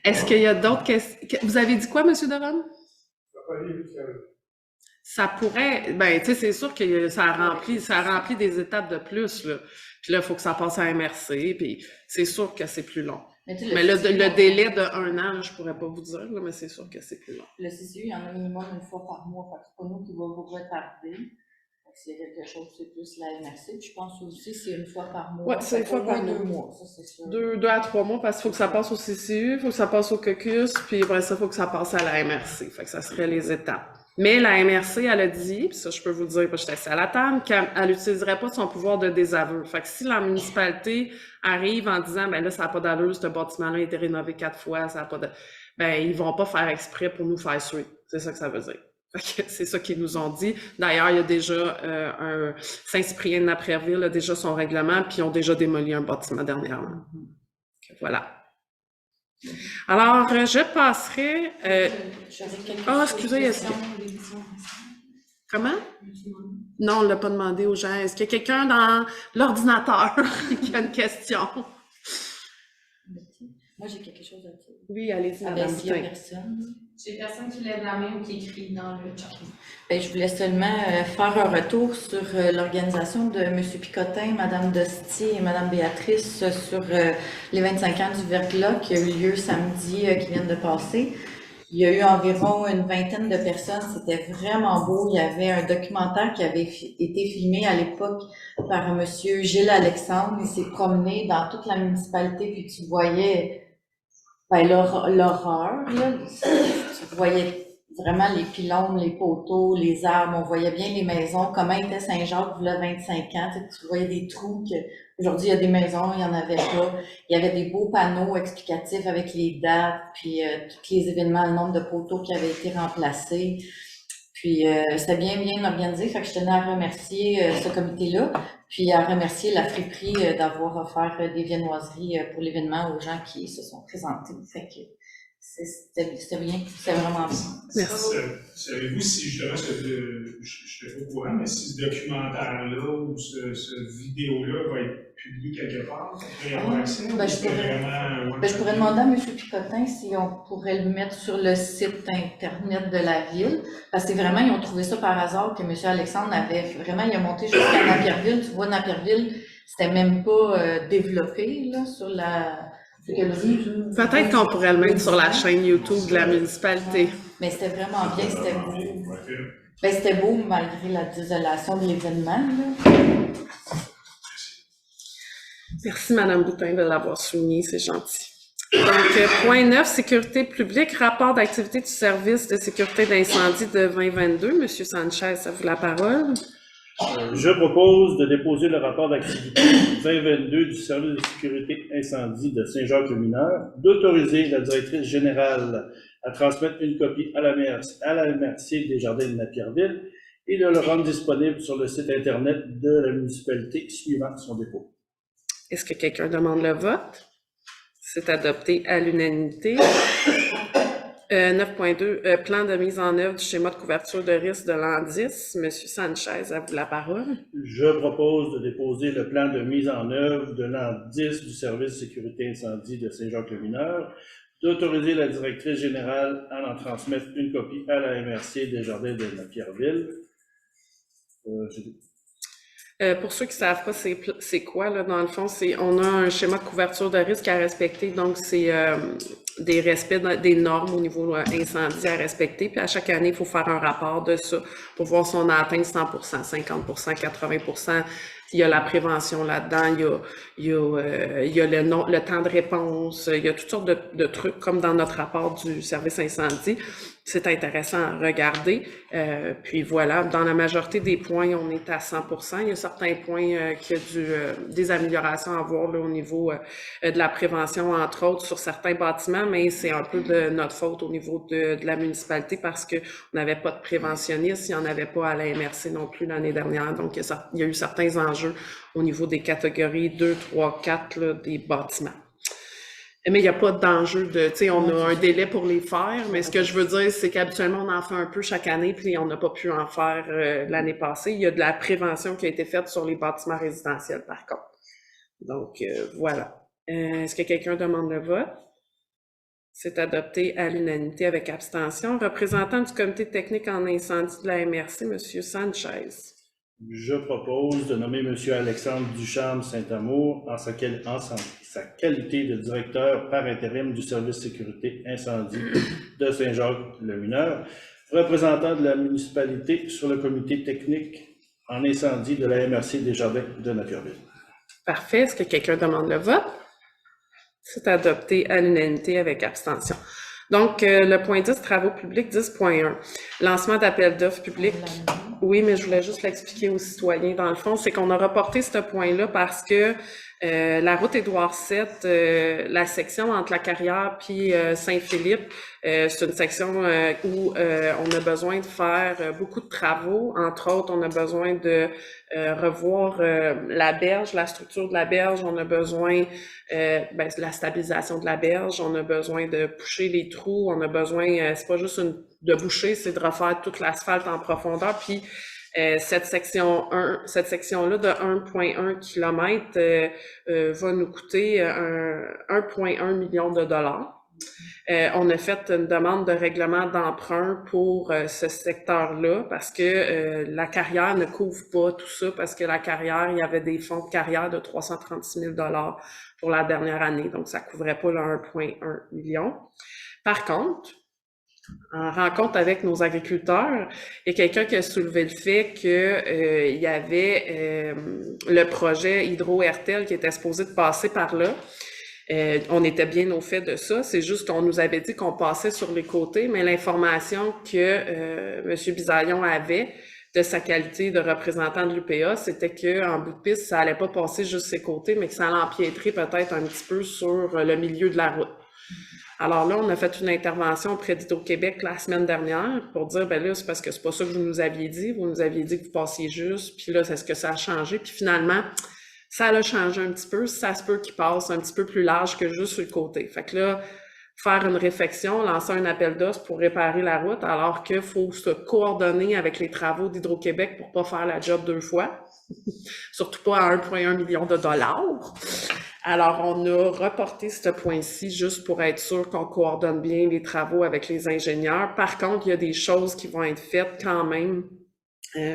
Est-ce qu'il y a d'autres questions? Vous avez dit quoi, M. Durham? Ça pourrait, ben, tu sais, c'est sûr que ça remplit des étapes de plus, là. Puis là, il faut que ça passe à MRC, puis c'est sûr que c'est plus long. Mais, tu sais, Mais le délai de 1 an, je pourrais pas vous dire, là, mais c'est sûr que c'est plus long. Le CCU, il y en a minimum une fois par mois. Fait que c'est pas nous qui va vous retarder. Fait que s'il y a quelque chose, c'est plus la MRC. Puis je pense aussi que c'est une fois par mois. Ouais, c'est une Fait fois qu'au moins par mois. 2 mois, ça c'est sûr. 2 à 3 mois, parce qu'il faut que ça passe au CCU, il faut que ça passe au caucus, puis après ça, il faut que ça passe à la MRC. Fait que ça serait les étapes. Mais la MRC, elle a dit, puis ça, je peux vous le dire, parce que j'étais assise à la table, qu'elle n'utiliserait pas son pouvoir de désaveu. Fait que si la municipalité arrive en disant, ben là, ça n'a pas d'allure, ce bâtiment-là a été rénové 4 fois, ça n'a pas de... Ben, ils vont pas faire exprès pour nous faire suer. C'est ça que ça veut dire. Fait que c'est ça qu'ils nous ont dit. D'ailleurs, il y a déjà un Saint-Cyprien de Napierville a déjà son règlement, puis ils ont déjà démoli un bâtiment dernièrement. Voilà. Alors, je passerai... excusez, est-ce que... Comment? Non, on ne l'a pas demandé aux gens. Est-ce qu'il y a quelqu'un dans l'ordinateur qui a une question? Moi, j'ai quelque chose à dire. Oui, allez-y, Ah, madame ben, s'il y a Boutin. personne. J'ai personne qui lève la main ou qui écrit dans le chat. Ben, je voulais seulement faire un retour sur l'organisation de M. Picotin, Mme Dostier et Mme Béatrice sur les 25 ans du verglas qui a eu lieu samedi qui vient de passer. Il y a eu environ une vingtaine de personnes. C'était vraiment beau. Il y avait un documentaire qui avait été filmé à l'époque par Monsieur Gilles Alexandre. Il s'est promené dans toute la municipalité, puis tu voyais l'horreur, là. Tu voyais vraiment les pylônes, les poteaux, les arbres. On voyait bien les maisons. Comment était Saint-Jacques, il y a 25 ans. Tu voyais des trous que aujourd'hui, il y a des maisons, il n'y en avait pas. Il y avait des beaux panneaux explicatifs avec les dates, puis tous les événements, le nombre de poteaux qui avaient été remplacés. Puis c'était bien organisé, fait que je tenais à remercier ce comité-là, puis à remercier la friperie d'avoir offert des viennoiseries pour l'événement aux gens qui se sont présentés. Fait que c'était bien, c'était vraiment bien. Merci. Savez-vous si justement, je n'étais pas au courant, mais si ce documentaire-là ou ce vidéo-là va être publié quelque part, on pourrait y avoir accès? Je pourrais demander à M. Picotin si on pourrait le mettre sur le site internet de la ville, parce que vraiment, ils ont trouvé ça par hasard que M. Alexandre il a monté jusqu'à Napierville. Tu vois, Napierville, c'était même pas développé, là, sur la... Peut-être qu'on pourrait le mettre sur la chaîne YouTube de la municipalité. Mais c'était vraiment bien, c'était beau. C'était beau malgré la désolation de l'événement, là. Merci, Mme Boutin, de l'avoir souligné, c'est gentil. Donc, point 9, sécurité publique, rapport d'activité du service de sécurité d'incendie de 2022. Monsieur Sanchez, à vous la parole. Je propose de déposer le rapport d'activité 2022 du service de sécurité incendie de Saint-Jacques-le-Mineur, d'autoriser la directrice générale à transmettre une copie à la MRC des Jardins de Napierville et de le rendre disponible sur le site Internet de la municipalité suivant son dépôt. Est-ce que quelqu'un demande le vote? C'est adopté à l'unanimité. 9.2, plan de mise en œuvre du schéma de couverture de risque de l'an 10. Monsieur Sanchez, à vous la parole. Je propose de déposer le plan de mise en œuvre de l'an 10 du service de sécurité incendie de Saint-Jacques-le-Mineur, d'autoriser la directrice générale à en transmettre une copie à la MRC des Jardins de Napierville. Pour ceux qui ne savent pas c'est quoi, là, dans le fond, on a un schéma de couverture de risque à respecter, donc c'est des respects des normes au niveau incendie à respecter, puis à chaque année, il faut faire un rapport de ça pour voir si on a atteint 100%, 50%, 80%. Il y a la prévention là-dedans, il y a le temps de réponse, il y a toutes sortes de trucs comme dans notre rapport du service incendie. C'est intéressant à regarder. Puis voilà, dans la majorité des points, on est à 100%. Il y a certains points qui a des améliorations à voir là, au niveau de la prévention, entre autres, sur certains bâtiments, mais c'est un peu de notre faute au niveau de la municipalité parce qu'on n'avait pas de préventionniste, il n'y en avait pas à la MRC non plus l'année dernière. Donc, il y a eu certains enjeux au niveau des catégories 2, 3, 4 là, des bâtiments. Mais il n'y a pas d'enjeu tu sais, on a un délai pour les faire, mais ce que je veux dire, c'est qu'habituellement, on en fait un peu chaque année, puis on n'a pas pu en faire l'année passée. Il y a de la prévention qui a été faite sur les bâtiments résidentiels, par contre. Donc, voilà. Est-ce que quelqu'un demande le vote? C'est adopté à l'unanimité avec abstention. Représentant du comité technique en incendie de la MRC, M. Sanchez. Je propose de nommer M. Alexandre Ducharme Saint-Amour en sa qualité de directeur par intérim du service sécurité incendie de Saint-Jacques-le-Mineur, représentant de la municipalité sur le comité technique en incendie de la MRC des Jardins de Napierville. Parfait. Est-ce que quelqu'un demande le vote? C'est adopté à l'unanimité avec abstention. Donc, le point 10, travaux publics 10.1. Lancement d'appel d'offres publics. Oui, mais je voulais juste l'expliquer aux citoyens. Dans le fond, c'est qu'on a reporté ce point-là parce que la route Édouard VII, la section entre la Carrière puis Saint-Philippe, c'est une section où on a besoin de faire beaucoup de travaux. Entre autres, on a besoin de revoir la berge, la structure de la berge. On a besoin de la stabilisation de la berge. On a besoin de boucher les trous. On a besoin, c'est pas juste de boucher, c'est de refaire toute l'asphalte en profondeur. Puis cette section-là de 1,1 km va nous coûter 1,1 million de dollars. On a fait une demande de règlement d'emprunt pour ce secteur-là parce que la carrière ne couvre pas tout ça parce que la carrière, il y avait des fonds de carrière de 336 000 $ pour la dernière année, donc ça couvrait pas le 1,1 million. Par contre, en rencontre avec nos agriculteurs, il y a quelqu'un qui a soulevé le fait que il y avait le projet Hydro-Hertel qui était supposé de passer par là. On était bien au fait de ça, c'est juste qu'on nous avait dit qu'on passait sur les côtés, mais l'information que M. Bisaillon avait de sa qualité de représentant de l'UPA, c'était qu'en bout de piste, ça allait pas passer juste ses côtés, mais que ça allait empiétrer peut-être un petit peu sur le milieu de la route. Alors là, on a fait une intervention auprès d'Hydro-Québec la semaine dernière pour dire, ben là, c'est parce que c'est pas ça que vous nous aviez dit. Vous nous aviez dit que vous passiez juste, puis là, c'est ce que ça a changé. Puis finalement, ça l'a changé un petit peu. Ça se peut qu'il passe un petit peu plus large que juste sur le côté. Fait que là, faire une réflexion, lancer un appel d'offres pour réparer la route, alors qu'il faut se coordonner avec les travaux d'Hydro-Québec pour pas faire la job 2 fois. Surtout pas à 1,1 million de dollars. Alors, on a reporté ce point-ci juste pour être sûr qu'on coordonne bien les travaux avec les ingénieurs. Par contre, il y a des choses qui vont être faites quand même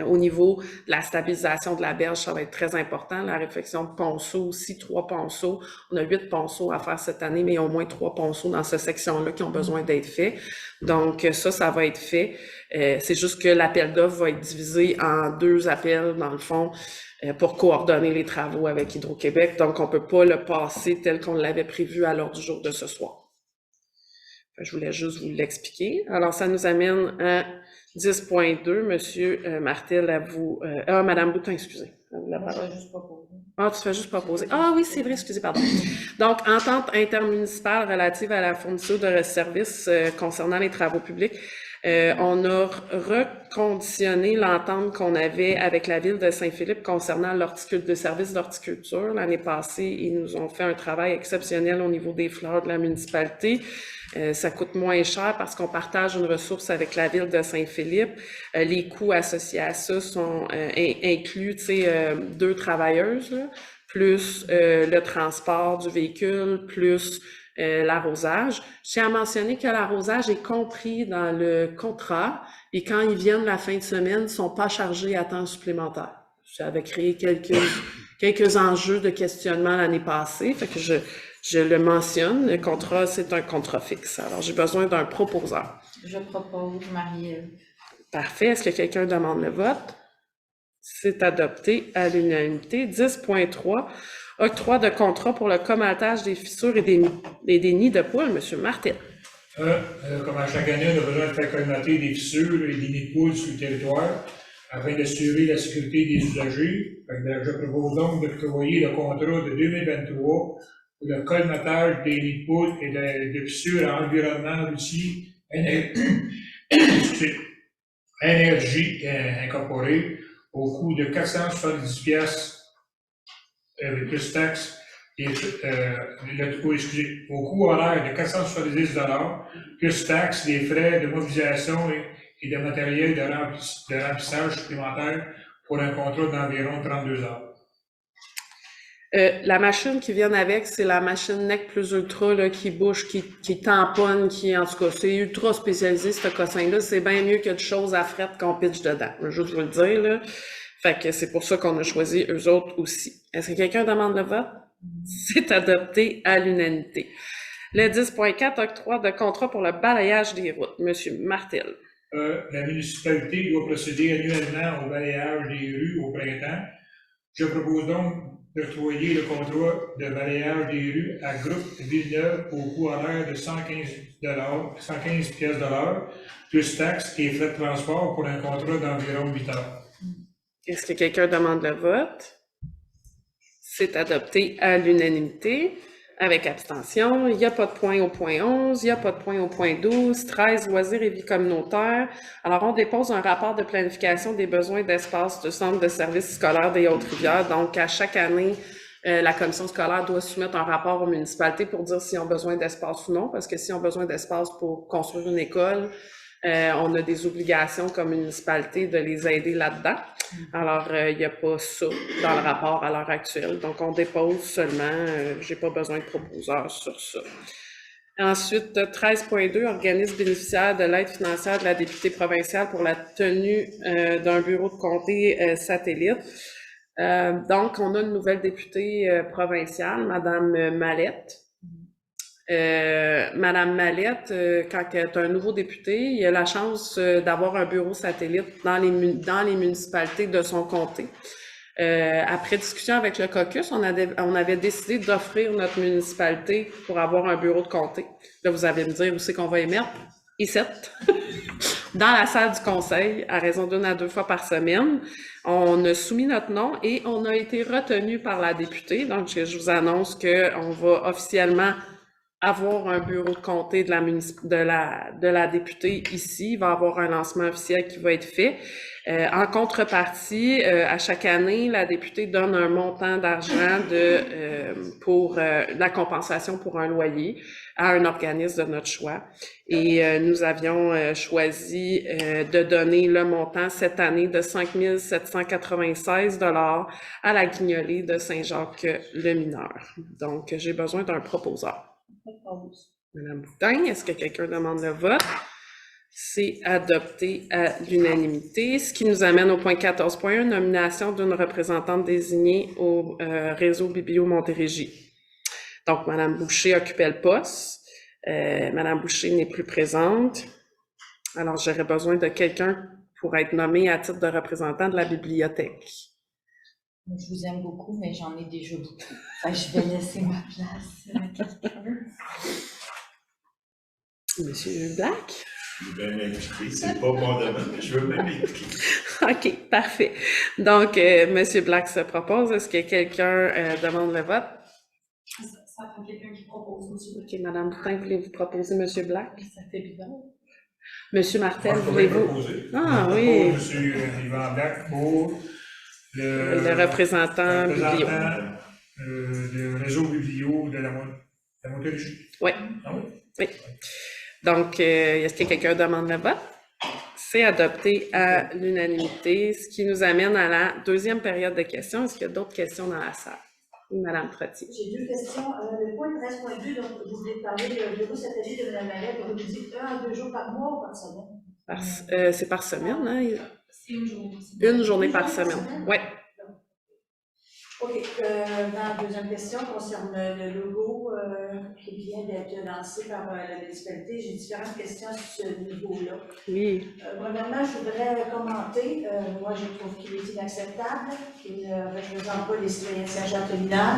au niveau de la stabilisation de la berge. Ça va être très important. La réfection de ponceaux aussi, 3 ponceaux. On a 8 ponceaux à faire cette année, mais il y a au moins 3 ponceaux dans cette section-là qui ont besoin d'être faits. Donc, ça va être fait. C'est juste que l'appel d'offres va être divisé en 2 appels, dans le fond, pour coordonner les travaux avec Hydro-Québec. Donc, on peut pas le passer tel qu'on l'avait prévu à l'heure du jour de ce soir. Je voulais juste vous l'expliquer. Alors, ça nous amène à 10.2. Monsieur Martel, à vous... Madame Boutin, excusez. Moi, je vais juste proposer. Ah, tu fais juste proposer. Ah oui, c'est vrai, excusez, pardon. Donc, entente intermunicipale relative à la fourniture de services concernant les travaux publics. On a reconditionné l'entente qu'on avait avec la ville de Saint-Philippe concernant le service d'horticulture. L'année passée, ils nous ont fait un travail exceptionnel au niveau des fleurs de la municipalité. Ça coûte moins cher parce qu'on partage une ressource avec la ville de Saint-Philippe. Les coûts associés à ça sont inclus, tu sais, 2 travailleuses, là, plus le transport du véhicule, plus l'arrosage. Je tiens à mentionner que l'arrosage est compris dans le contrat et quand ils viennent la fin de semaine, ils ne sont pas chargés à temps supplémentaire. Ça avait créé quelques enjeux de questionnement l'année passée, fait que je le mentionne. Le contrat, c'est un contrat fixe. Alors, j'ai besoin d'un proposeur. Je propose Marie-Ève. Parfait. Est-ce que quelqu'un demande le vote? C'est adopté à l'unanimité. 10.3. Octroi de contrat pour le commatage des fissures et des nids de poules, M. Martel. Comme à chaque année, on a besoin de faire colmater des fissures et des nids de poules sur le territoire afin d'assurer la sécurité des usagers. Je propose donc de prévoyer le contrat de 2023 pour le colmatage des nids de poules et de fissures à environnement routier énergie incorporée au coût de 470 pièces plus taxes, au coût horaire de 470 plus taxes, des frais de mobilisation et de matériel de remplissage supplémentaire pour un contrat d'environ 32 heures. La machine qui vient avec, c'est la machine NEC plus Ultra là, qui bouge, qui tamponne, en tout cas, c'est ultra spécialisé ce cossin-là. C'est bien mieux que de choses à fret qu'on pitch dedans. Je veux juste vous le dire, là. Fait que c'est pour ça qu'on a choisi eux autres aussi. Est-ce que quelqu'un demande le vote? C'est adopté à l'unanimité. Le 10.4, octroi de contrat pour le balayage des routes. Monsieur Martel. La municipalité doit procéder annuellement au balayage des rues au printemps. Je propose donc d'octroyer le contrat de balayage des rues à Groupe Villeneuve au coût horaire de 115 pièces de l'heure, plus taxes et frais de transport pour un contrat d'environ 8 heures. Est-ce que quelqu'un demande le vote? C'est adopté à l'unanimité, avec abstention. Il n'y a pas de point au point 11, il n'y a pas de point au point 12, 13, loisirs et vie communautaire. Alors, on dépose un rapport de planification des besoins d'espace de centre de services scolaires des Hautes-Rivières. Donc, à chaque année, la commission scolaire doit soumettre un rapport aux municipalités pour dire s'ils ont besoin d'espace ou non, parce que s'ils ont besoin d'espace pour construire une école, on a des obligations comme municipalité de les aider là-dedans. Alors, il n'y a pas ça dans le rapport à l'heure actuelle. Donc, on dépose seulement, j'ai pas besoin de proposeurs sur ça. Ensuite, 13.2, organisme bénéficiaire de l'aide financière de la députée provinciale pour la tenue d'un bureau de comté satellite. Donc, on a une nouvelle députée provinciale, Madame Mallette. Madame Mallette, quand elle est un nouveau député, il a la chance d'avoir un bureau satellite dans les municipalités de son comté. Après discussion avec le caucus, on avait décidé d'offrir notre municipalité pour avoir un bureau de comté. Là, vous allez me dire où c'est qu'on va y mettre. Ici, dans la salle du conseil, à raison d'1 à 2 fois par semaine. On a soumis notre nom et on a été retenu par la députée. Donc, je vous annonce qu'on va officiellement avoir un bureau de comté de la députée ici. Il va y avoir un lancement officiel qui va être fait. En contrepartie, à chaque année, la députée donne un montant d'argent pour la compensation pour un loyer à un organisme de notre choix. Et nous avions choisi de donner le montant cette année de 5 796 $ à la Guignolée de Saint-Jacques-le-Mineur. Donc, j'ai besoin d'un proposeur. Madame Boutin, est-ce que quelqu'un demande le vote? C'est adopté à l'unanimité, ce qui nous amène au point 14.1, nomination d'une représentante désignée au réseau Biblio Montérégie. Donc, Madame Boucher occupait le poste. Madame Boucher n'est plus présente. Alors, j'aurais besoin de quelqu'un pour être nommé à titre de représentant de la bibliothèque. Je vous aime beaucoup, mais j'en ai déjà beaucoup. Enfin, je vais laisser ma place à quelqu'un. Monsieur Black? Je veux bien m'impliquer. C'est pas mon domaine, mais je veux bien m'impliquer. OK, parfait. Donc, Monsieur Black se propose. Est-ce que quelqu'un demande le vote? Ça fait quelqu'un qui propose aussi. OK, Madame Boutin, voulez-vous proposer Monsieur Black? Ça fait bizarre. Monsieur Martel, Moi, je pourrais voulez-vous? proposer. Ah Je oui. propose M. Yvan Black pour Le représentant biblio. le réseau biblio de la Montérégie. Oui. Ah oui? Oui. Donc, est-ce que quelqu'un demande le vote? C'est adopté à l'unanimité, ce qui nous amène à la deuxième période de questions. Est-ce qu'il y a d'autres questions dans la salle? Oui, Madame Trottier. J'ai deux questions. Le point 13.2, donc vous voulez parler du bureau satellite de Mme Mallette, vous nous dites 1 à 2 jours par mois ou par semaine? C'est par semaine, hein? C'est une journée. Une journée par semaine. Oui. OK. Dans la deuxième question, concerne le logo qui vient d'être lancé par la municipalité, j'ai différentes questions sur ce niveau-là. Oui. Premièrement, je voudrais commenter. Moi, je trouve qu'il est inacceptable, qu'il ne représente pas les citoyens de Saint-Jacques-le-Mineur.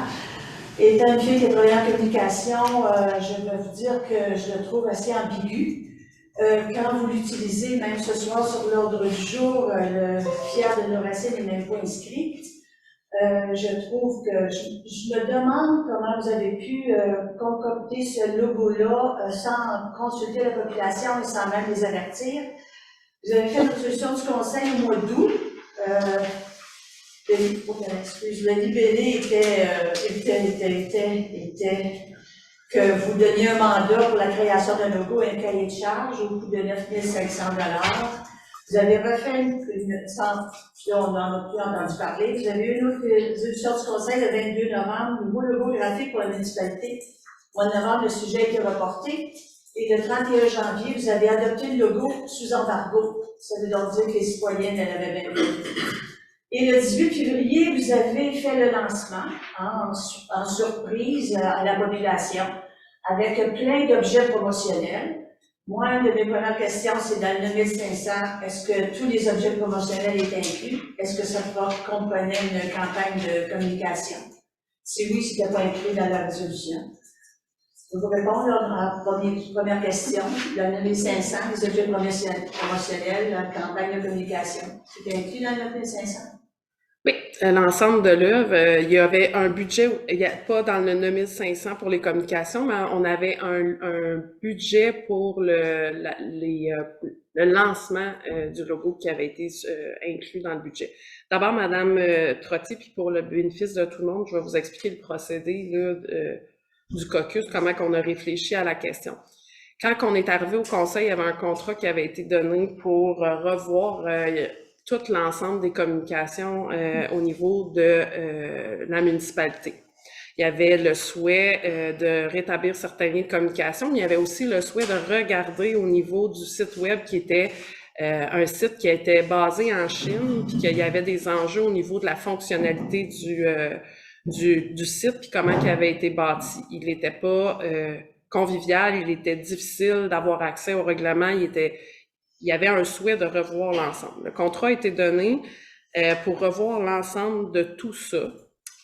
Étant une fille qui a travaillé en communication, je veux vous dire que je le trouve assez ambigu. Quand vous l'utilisez, même ce soir sur l'ordre du jour, le fier de Noracine n'est même pas inscrit. Je trouve que je me demande comment vous avez pu concocter ce logo-là sans consulter la population et sans même les avertir. Vous avez fait une résolution du conseil au mois d'août. Le libellé était que vous donniez un mandat pour la création d'un logo et un cahier de charge au coût de 9 500 $. Vous avez refait on n'en a plus entendu parler, vous avez eu une autre résolution du conseil le 22 novembre, nouveau logo graphique pour la municipalité. Au mois de novembre, le sujet a été reporté. Et le 31 janvier, vous avez adopté le logo sous embargo. Ça veut donc dire que les citoyens ne l'avaient même pas. Et le 18 février, vous avez fait le lancement en surprise à la population avec plein d'objets promotionnels. Moi, une de mes premières questions, c'est dans le 9500, est-ce que tous les objets promotionnels étaient inclus? Est-ce que ça comprenait une campagne de communication? Si oui, c'était pas inclus dans la résolution. Vous répondre à la première question, dans le 9500, les objets promotionnels, la campagne de communication. C'était inclus dans le 9500? Oui, l'ensemble de l'œuvre, il y avait un budget, il n'y a pas dans le 9500 pour les communications, mais on avait un budget pour le lancement du logo qui avait été inclus dans le budget. D'abord, Madame Trottier, puis pour le bénéfice de tout le monde, je vais vous expliquer le procédé là, du caucus, comment on a réfléchi à la question. Quand on est arrivé au conseil, il y avait un contrat qui avait été donné pour revoir tout l'ensemble des communications au niveau de la municipalité. Il y avait le souhait de rétablir certains liens de communication, mais il y avait aussi le souhait de regarder au niveau du site web qui était un site qui était basé en Chine, puis qu'il y avait des enjeux au niveau de la fonctionnalité du site, puis comment il avait été bâti. Il n'était pas convivial, il était difficile d'avoir accès au règlement, il y avait un souhait de revoir l'ensemble. Le contrat a été donné pour revoir l'ensemble de tout ça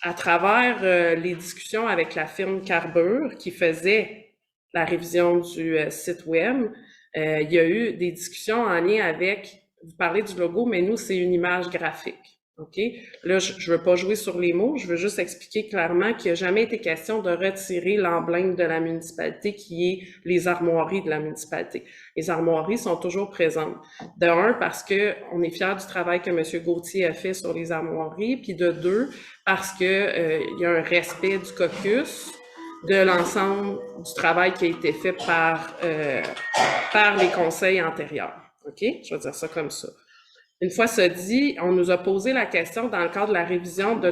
à travers les discussions avec la firme Carbure qui faisait la révision du site web. Il y a eu des discussions en lien avec, vous parlez du logo, mais nous, c'est une image graphique. OK? Là, je veux pas jouer sur les mots, je veux juste expliquer clairement qu'il n'a jamais été question de retirer l'emblème de la municipalité qui est les armoiries de la municipalité. Les armoiries sont toujours présentes. De un, parce que on est fiers du travail que M. Gauthier a fait sur les armoiries, puis de deux, parce que il y a un respect du caucus, de l'ensemble du travail qui a été fait par les conseils antérieurs. OK? Je vais dire ça comme ça. Une fois ça dit, on nous a posé la question dans le cadre de la révision de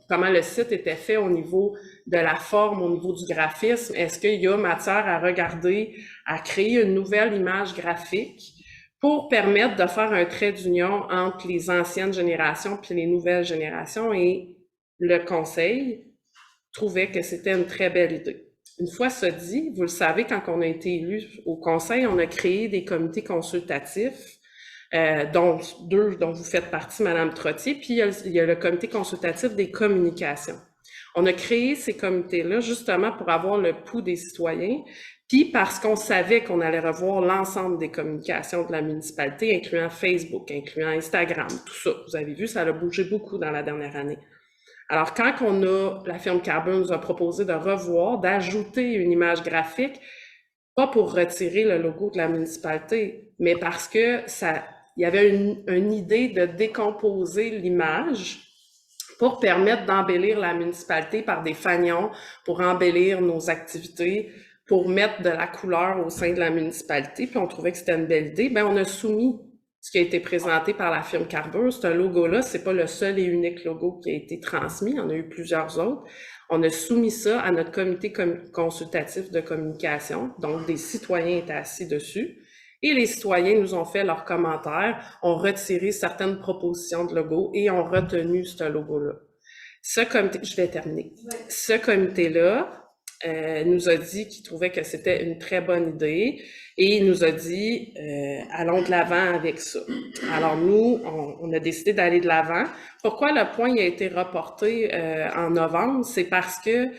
comment le site était fait au niveau de la forme, au niveau du graphisme. Est-ce qu'il y a matière à regarder, à créer une nouvelle image graphique pour permettre de faire un trait d'union entre les anciennes générations puis les nouvelles générations? Et le conseil trouvait que c'était une très belle idée. Une fois ça dit, vous le savez, quand on a été élu au conseil, on a créé des comités consultatifs, dont deux dont vous faites partie, Madame Trottier, puis il y a le comité consultatif des communications. On a créé ces comités-là justement pour avoir le pouls des citoyens, puis parce qu'on savait qu'on allait revoir l'ensemble des communications de la municipalité, incluant Facebook, incluant Instagram, tout ça. Vous avez vu, ça a bougé beaucoup dans la dernière année. Alors, quand la firme Carbure nous a proposé de revoir, d'ajouter une image graphique, pas pour retirer le logo de la municipalité, mais parce que il y avait une idée de décomposer l'image pour permettre d'embellir la municipalité par des fanions, pour embellir nos activités, pour mettre de la couleur au sein de la municipalité. Puis on trouvait que c'était une belle idée. Bien, on a soumis ce qui a été présenté par la firme Carbure. Ce logo-là, c'est pas le seul et unique logo qui a été transmis. Il y en a eu plusieurs autres. On a soumis ça à notre comité consultatif de communication. Donc, des citoyens étaient assis dessus. Et les citoyens nous ont fait leurs commentaires, ont retiré certaines propositions de logo et ont retenu ce logo-là. Ce comité, je vais terminer. Ouais. Ce comité-là nous a dit qu'il trouvait que c'était une très bonne idée et il nous a dit allons de l'avant avec ça. Alors nous, on a décidé d'aller de l'avant. Pourquoi le point a été reporté en novembre? C'est parce que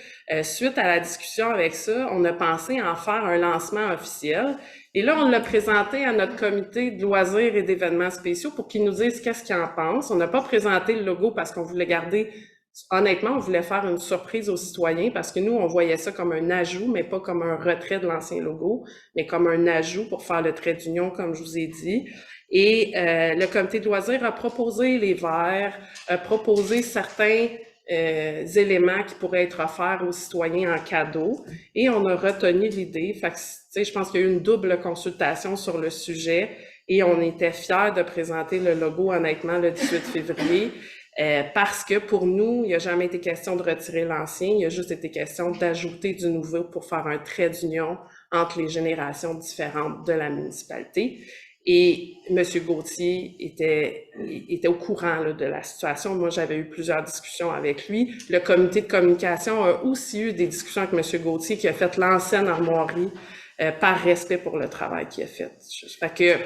suite à la discussion avec ça, on a pensé en faire un lancement officiel. Et là, on l'a présenté à notre comité de loisirs et d'événements spéciaux pour qu'ils nous disent qu'est-ce qu'ils en pensent. On n'a pas présenté le logo parce qu'on voulait garder, honnêtement, on voulait faire une surprise aux citoyens parce que nous, on voyait ça comme un ajout, mais pas comme un retrait de l'ancien logo, mais comme un ajout pour faire le trait d'union, comme je vous ai dit. Et le comité de loisirs a proposé les verres, a proposé certains éléments qui pourraient être offerts aux citoyens en cadeau et on a retenu l'idée. Fait que, je pense qu'il y a eu une double consultation sur le sujet et on était fiers de présenter le logo honnêtement le 18 février parce que pour nous, il n'y a jamais été question de retirer l'ancien, il y a juste été question d'ajouter du nouveau pour faire un trait d'union entre les générations différentes de la municipalité. Et M. Gauthier était au courant là, de la situation. Moi, j'avais eu plusieurs discussions avec lui. Le comité de communication a aussi eu des discussions avec M. Gauthier qui a fait l'ancienne armoirie par respect pour le travail qu'il a fait. Fait que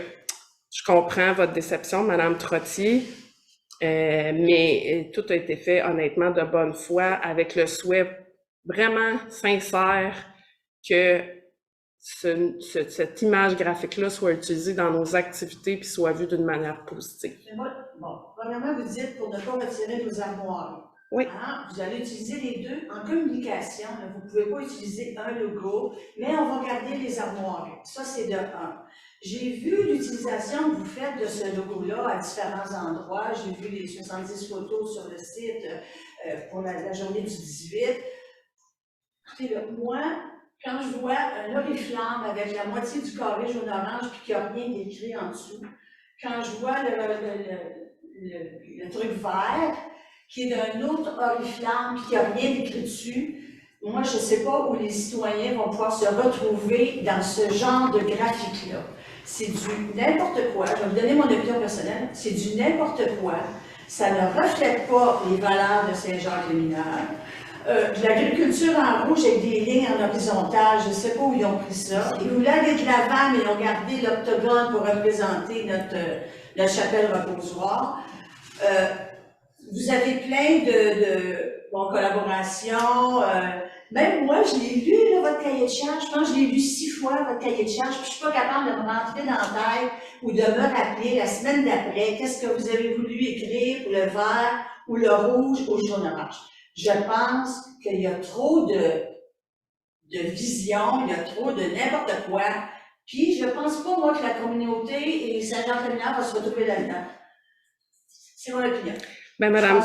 je comprends votre déception, Mme Trottier, mais tout a été fait honnêtement de bonne foi avec le souhait vraiment sincère que cette image graphique-là soit utilisée dans nos activités puis soit vue d'une manière positive. Mais moi, bon, premièrement, vous dites pour ne pas retirer vos armoires. Oui. Hein? Vous allez utiliser les deux en communication. Là, vous ne pouvez pas utiliser un logo, mais on va garder les armoires. Ça, c'est de un. J'ai vu l'utilisation que vous faites de ce logo-là à différents endroits. J'ai vu les 70 photos sur le site pour la journée du 18. Écoutez, là, moi, quand je vois un oriflamme avec la moitié du carré jaune-orange puis qu'il n'y a rien d'écrit en dessous, quand je vois le truc vert qui est d'un autre oriflamme puis qu'il n'y a rien d'écrit dessus, moi, je ne sais pas où les citoyens vont pouvoir se retrouver dans ce genre de graphique-là. C'est du n'importe quoi. Je vais vous donner mon opinion personnelle. C'est du n'importe quoi. Ça ne reflète pas les valeurs de Saint-Jacques-les-Mineurs. de l'agriculture en rouge avec des lignes en horizontale, je ne sais pas où ils ont pris ça. Ils voulaient aller de l'avant, mais ils ont gardé l'octogone pour représenter la chapelle reposoire. Vous avez plein de collaborations. Même moi, je l'ai lu, là, votre cahier de charge. Je pense que je l'ai lu 6 fois, votre cahier de charge. Puis je suis pas capable de me rentrer dans la tête ou de me rappeler la semaine d'après qu'est-ce que vous avez voulu écrire pour le vert ou le rouge ou le jaune-orange. Je pense qu'il y a trop de vision, il y a trop de n'importe quoi. Puis je pense pas, moi, que la communauté et Saint-Jean-Caminard va se retrouver là-dedans. C'est mon opinion. Ben, Madame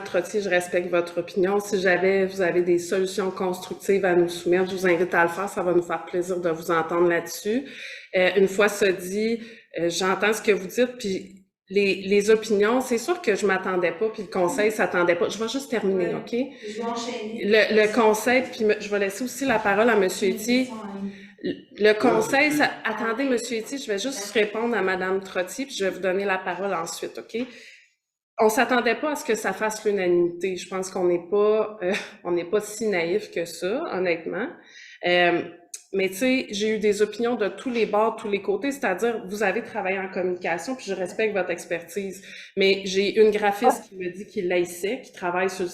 Trottier, je respecte votre opinion. Si vous avez des solutions constructives à nous soumettre, je vous invite à le faire. Ça va nous faire plaisir de vous entendre là-dessus. Une fois ça dit, j'entends ce que vous dites, puis les opinions, c'est sûr que je m'attendais pas, puis le conseil s'attendait pas. Je vais juste terminer, OK? Je vais enchaîner. Le conseil, puis je vais laisser aussi la parole à Monsieur Etier. Le conseil, attendez, Monsieur Etier, je vais juste répondre à Madame Trottier, puis je vais vous donner la parole ensuite, OK? On s'attendait pas à ce que ça fasse l'unanimité. Je pense qu'on n'est pas si naïf que ça, honnêtement. Mais tu sais, j'ai eu des opinions de tous les bords, de tous les côtés, c'est-à-dire, vous avez travaillé en communication, puis je respecte votre expertise. Mais j'ai une graphiste qui me dit qu'il laissait, qui travaille tu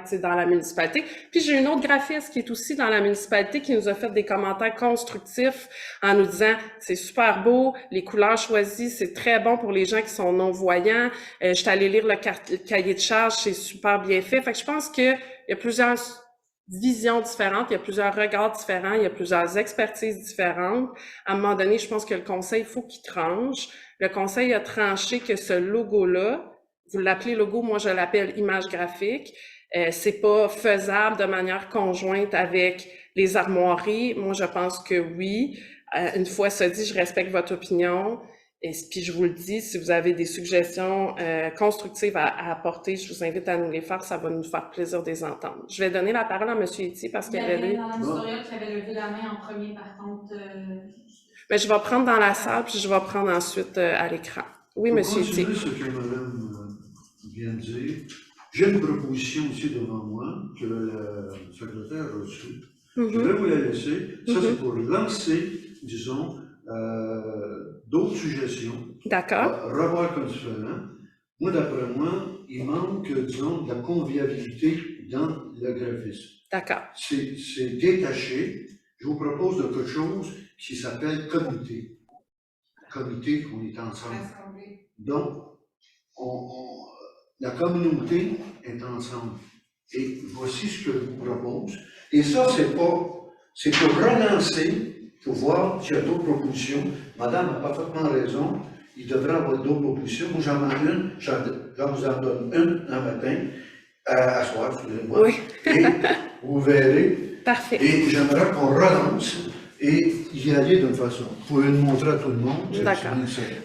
sais, dans la municipalité. Puis j'ai une autre graphiste qui est aussi dans la municipalité qui nous a fait des commentaires constructifs en nous disant c'est super beau, les couleurs choisies, c'est très bon pour les gens qui sont non-voyants. Je suis allée lire le cahier de charge, c'est super bien fait. Fait que je pense qu'il y a plusieurs visions différentes, il y a plusieurs regards différents, il y a plusieurs expertises différentes. À un moment donné, je pense que le conseil, il faut qu'il tranche. Le conseil a tranché que ce logo-là, vous l'appelez logo, moi je l'appelle image graphique, c'est pas faisable de manière conjointe avec les armoiries. Moi, je pense que oui. Une fois ça dit, je respecte votre opinion. Et puis je vous le dis, si vous avez des suggestions constructives à apporter, je vous invite à nous les faire, ça va nous faire plaisir de les entendre. Je vais donner la parole à M. Etier parce qu'il y avait... Il y avait Mme Historia qui avait levé la main en premier, par contre. Mais je vais prendre dans la salle, puis je vais prendre ensuite à l'écran. Oui, M. Etier. Ce que Mme vient de dire, j'ai une proposition ici devant moi que le secrétaire a reçue. Je vais vous la laisser. Ça, c'est pour lancer, disons, d'autres suggestions. D'accord. Revoir comme différent. Moi, d'après moi, il manque, disons, de la convivialité dans le graphisme. D'accord. C'est détaché. Je vous propose de quelque chose qui s'appelle comité. Comité qu'on est ensemble. Donc, la communauté est ensemble. Et voici ce que je vous propose. Et ça, c'est pour relancer, pour voir s'il y a d'autres propositions. Madame a parfaitement raison. Il devrait y avoir d'autres propositions. Moi, j'en ai une. J'en vous en donne une un matin, à soir, excusez-moi. Oui. Et vous verrez. Parfait. Et j'aimerais qu'on relance et y aller d'une façon. Vous pouvez le montrer à tout le monde. D'accord.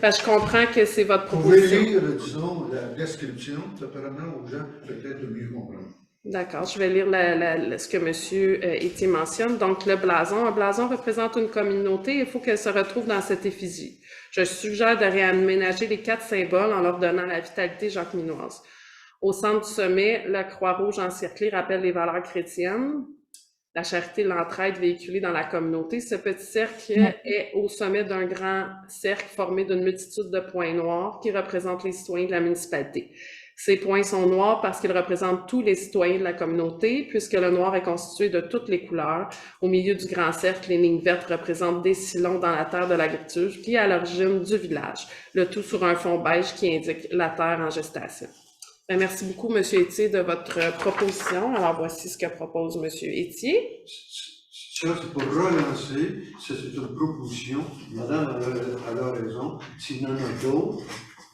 Ben, je comprends que c'est votre Vous pouvez proposition. lire, disons, la description. Ça permet aux gens peut-être de mieux comprendre. D'accord, je vais lire ce que M. Etier mentionne. Donc, un blason représente une communauté, il faut qu'elle se retrouve dans cette effigie. Je suggère de réaménager les 4 symboles en leur donnant la vitalité jacqueminoise. Au centre du sommet, la croix rouge encerclée rappelle les valeurs chrétiennes, la charité, l'entraide véhiculée dans la communauté. Ce petit cercle est au sommet d'un grand cercle formé d'une multitude de points noirs qui représentent les citoyens de la municipalité. Ces points sont noirs parce qu'ils représentent tous les citoyens de la communauté, puisque le noir est constitué de toutes les couleurs. Au milieu du grand cercle, les lignes vertes représentent des sillons dans la terre de l'agriculture, qui est à l'origine du village. Le tout sur un fond beige qui indique la terre en gestation. Bien, merci beaucoup, M. Etier, de votre proposition. Alors, voici ce que propose M. Etier. Ça, c'est pour relancer. C'est une proposition. Madame a raison. S'il y en a d'autres,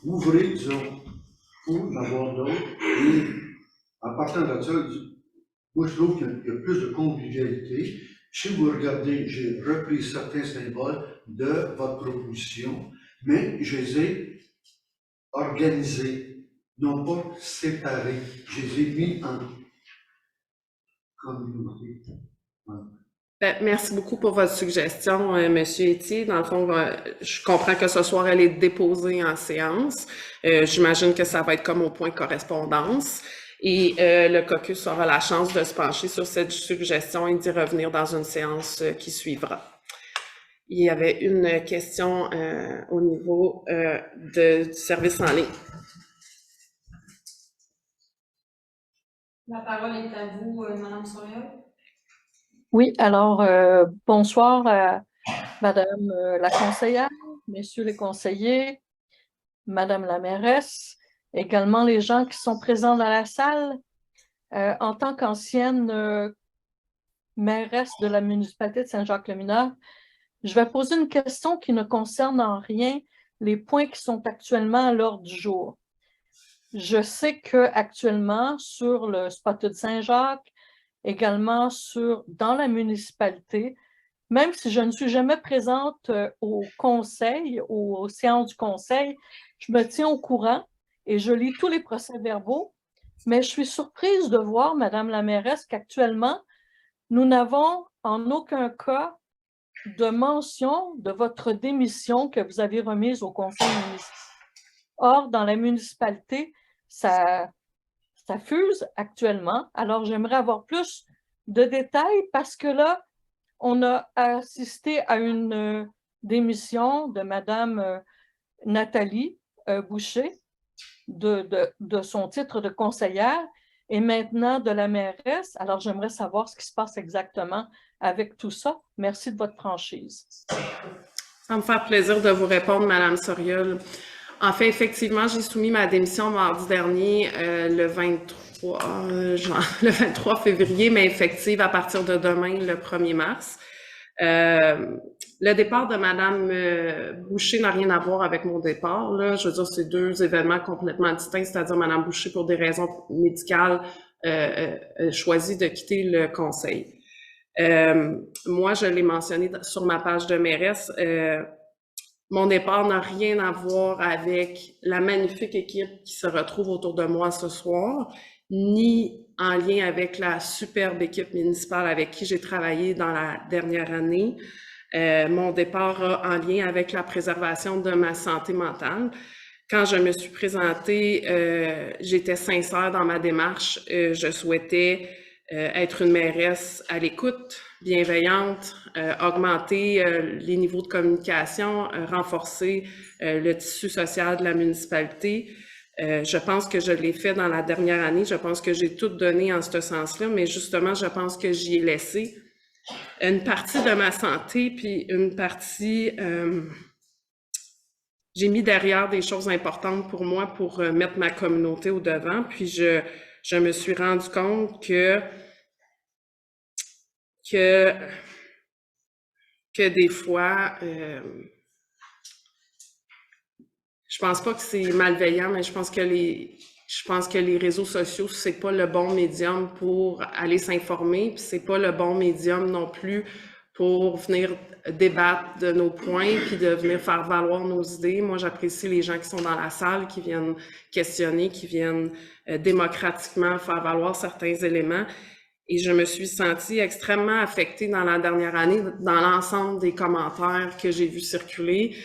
ouvrez, disons, ou d'avoir d'autres. Et en partant de ça, moi je trouve qu'il y a plus de convivialité. Si vous regardez, j'ai repris certains symboles de votre proposition, mais je les ai organisés, non pas séparés. Je les ai mis en communauté. Voilà. Merci beaucoup pour votre suggestion, M. Etier. Dans le fond, je comprends que ce soir, elle est déposée en séance. J'imagine que ça va être comme au point correspondance. Et le caucus aura la chance de se pencher sur cette suggestion et d'y revenir dans une séance qui suivra. Il y avait une question au niveau du service en ligne. La parole est à vous, Madame Soriol. Oui, alors, bonsoir Madame la conseillère, messieurs les conseillers, Madame la mairesse, également les gens qui sont présents dans la salle. En tant qu'ancienne mairesse de la municipalité de Saint-Jacques-le-Mineur, je vais poser une question qui ne concerne en rien les points qui sont actuellement à l'ordre du jour. Je sais qu'actuellement, sur le Spotted Saint-Jacques, également dans la municipalité, même si je ne suis jamais présente au conseil, aux séances du conseil, je me tiens au courant et je lis tous les procès-verbaux, mais je suis surprise de voir, Madame la mairesse, qu'actuellement, nous n'avons en aucun cas de mention de votre démission que vous avez remise au conseil municipal. Or, dans la municipalité, ça fuse actuellement. Alors, j'aimerais avoir plus de détails parce que là, on a assisté à une démission de Madame Nathalie Boucher de son titre de conseillère et maintenant de la mairesse. Alors, j'aimerais savoir ce qui se passe exactement avec tout ça. Merci de votre franchise. Ça va me faire plaisir de vous répondre, Madame Soriol. En fait, effectivement, j'ai soumis ma démission mardi dernier, le 23 février, mais effective à partir de demain, le 1er mars. Le départ de Madame Boucher n'a rien à voir avec mon départ. Là. Je veux dire, c'est deux événements complètement distincts, c'est-à-dire Madame Boucher, pour des raisons médicales, choisi de quitter le conseil. Moi, je l'ai mentionné sur ma page de mairesse, mon départ n'a rien à voir avec la magnifique équipe qui se retrouve autour de moi ce soir, ni en lien avec la superbe équipe municipale avec qui j'ai travaillé dans la dernière année. Mon départ a en lien avec la préservation de ma santé mentale. Quand je me suis présentée, j'étais sincère dans ma démarche. Je souhaitais être une mairesse à l'écoute, bienveillante, augmenter les niveaux de communication, renforcer le tissu social de la municipalité. Je pense que je l'ai fait dans la dernière année. Je pense que j'ai tout donné en ce sens-là, mais justement, je pense que j'y ai laissé une partie de ma santé, puis une partie... j'ai mis derrière des choses importantes pour moi pour mettre ma communauté au devant, puis je me suis rendu compte que des fois, je pense pas que c'est malveillant, mais je pense que les réseaux sociaux, c'est pas le bon médium pour aller s'informer, puis c'est pas le bon médium non plus pour venir débattre de nos points, puis de venir faire valoir nos idées. Moi, j'apprécie les gens qui sont dans la salle, qui viennent questionner, qui viennent démocratiquement faire valoir certains éléments. Et je me suis sentie extrêmement affectée dans la dernière année, dans l'ensemble des commentaires que j'ai vus circuler.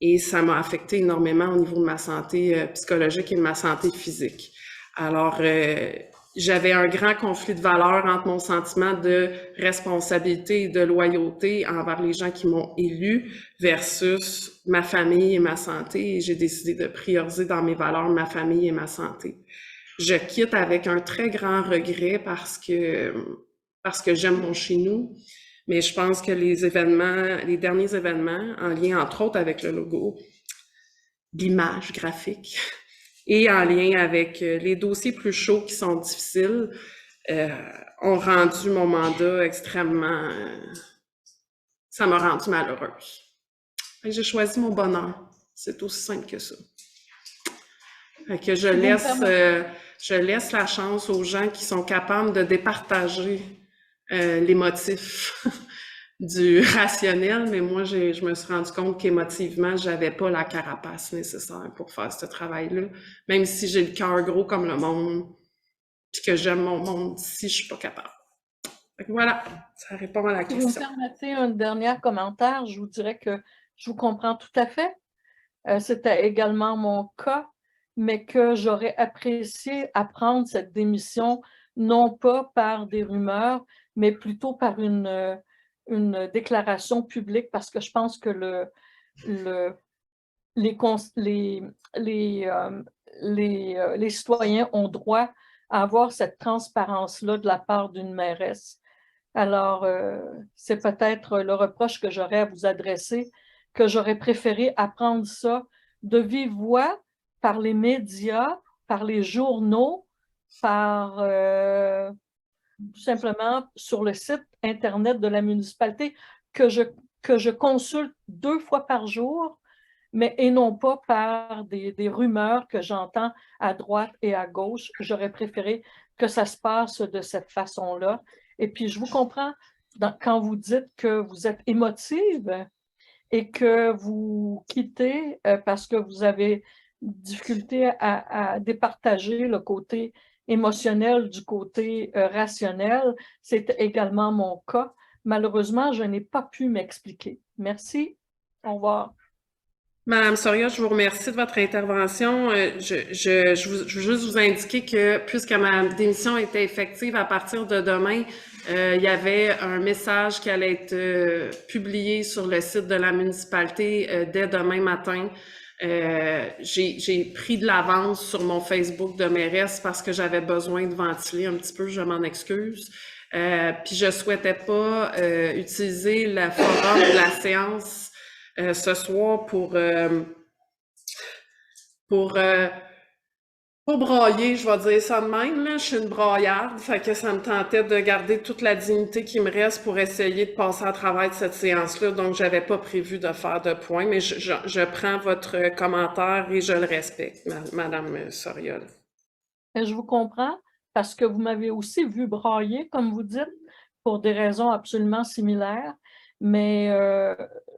Et ça m'a affecté énormément au niveau de ma santé psychologique et de ma santé physique. Alors, j'avais un grand conflit de valeurs entre mon sentiment de responsabilité et de loyauté envers les gens qui m'ont élu versus ma famille et ma santé. Et j'ai décidé de prioriser dans mes valeurs ma famille et ma santé. Je quitte avec un très grand regret parce que j'aime mon chez nous, mais je pense que les derniers événements, en lien entre autres avec le logo, l'image graphique, et en lien avec les dossiers plus chauds qui sont difficiles, ont rendu mon mandat extrêmement... ça m'a rendue malheureuse. J'ai choisi mon bonheur. C'est aussi simple que ça. Fait que je laisse la chance aux gens qui sont capables de départager les motifs du rationnel, mais moi, je me suis rendu compte qu'émotivement, j'avais pas la carapace nécessaire pour faire ce travail-là, même si j'ai le cœur gros comme le monde, puis que j'aime mon monde, si je suis pas capable. Fait que voilà, ça répond à la question. Si vous me permettez un dernier commentaire, je vous dirais que je vous comprends tout à fait. C'était également mon cas. mais que j'aurais apprécié apprendre cette démission, non pas par des rumeurs, mais plutôt par une déclaration publique, parce que je pense que les citoyens ont droit à avoir cette transparence-là de la part d'une mairesse. Alors, c'est peut-être le reproche que j'aurais à vous adresser, que j'aurais préféré apprendre ça de vive voix, par les médias, par les journaux, par tout simplement sur le site Internet de la municipalité que je consulte 2 fois par jour, et non pas par des rumeurs que j'entends à droite et à gauche. J'aurais préféré que ça se passe de cette façon-là. Et puis, je vous comprends quand vous dites que vous êtes émotive et que vous quittez parce que vous avez difficulté à départager le côté émotionnel du côté rationnel. C'est également mon cas. Malheureusement, je n'ai pas pu m'expliquer. Merci. Au revoir. Madame Soria, je vous remercie de votre intervention. Je veux juste vous indiquer que puisque ma démission était effective à partir de demain, il y avait un message qui allait être publié sur le site de la municipalité dès demain matin. J'ai pris de l'avance sur mon Facebook de mairesse parce que j'avais besoin de ventiler un petit peu, je m'en excuse. Puis je souhaitais pas utiliser le forum de la séance ce soir pour brailler, je vais dire ça de même, là. Je suis une braillarde, fait que ça me tentait de garder toute la dignité qui me reste pour essayer de passer à travers de cette séance-là, donc j'avais pas prévu de faire de point, mais je prends votre commentaire et je le respecte, Madame Soriol. Je vous comprends, parce que vous m'avez aussi vu brailler, comme vous dites, pour des raisons absolument similaires, mais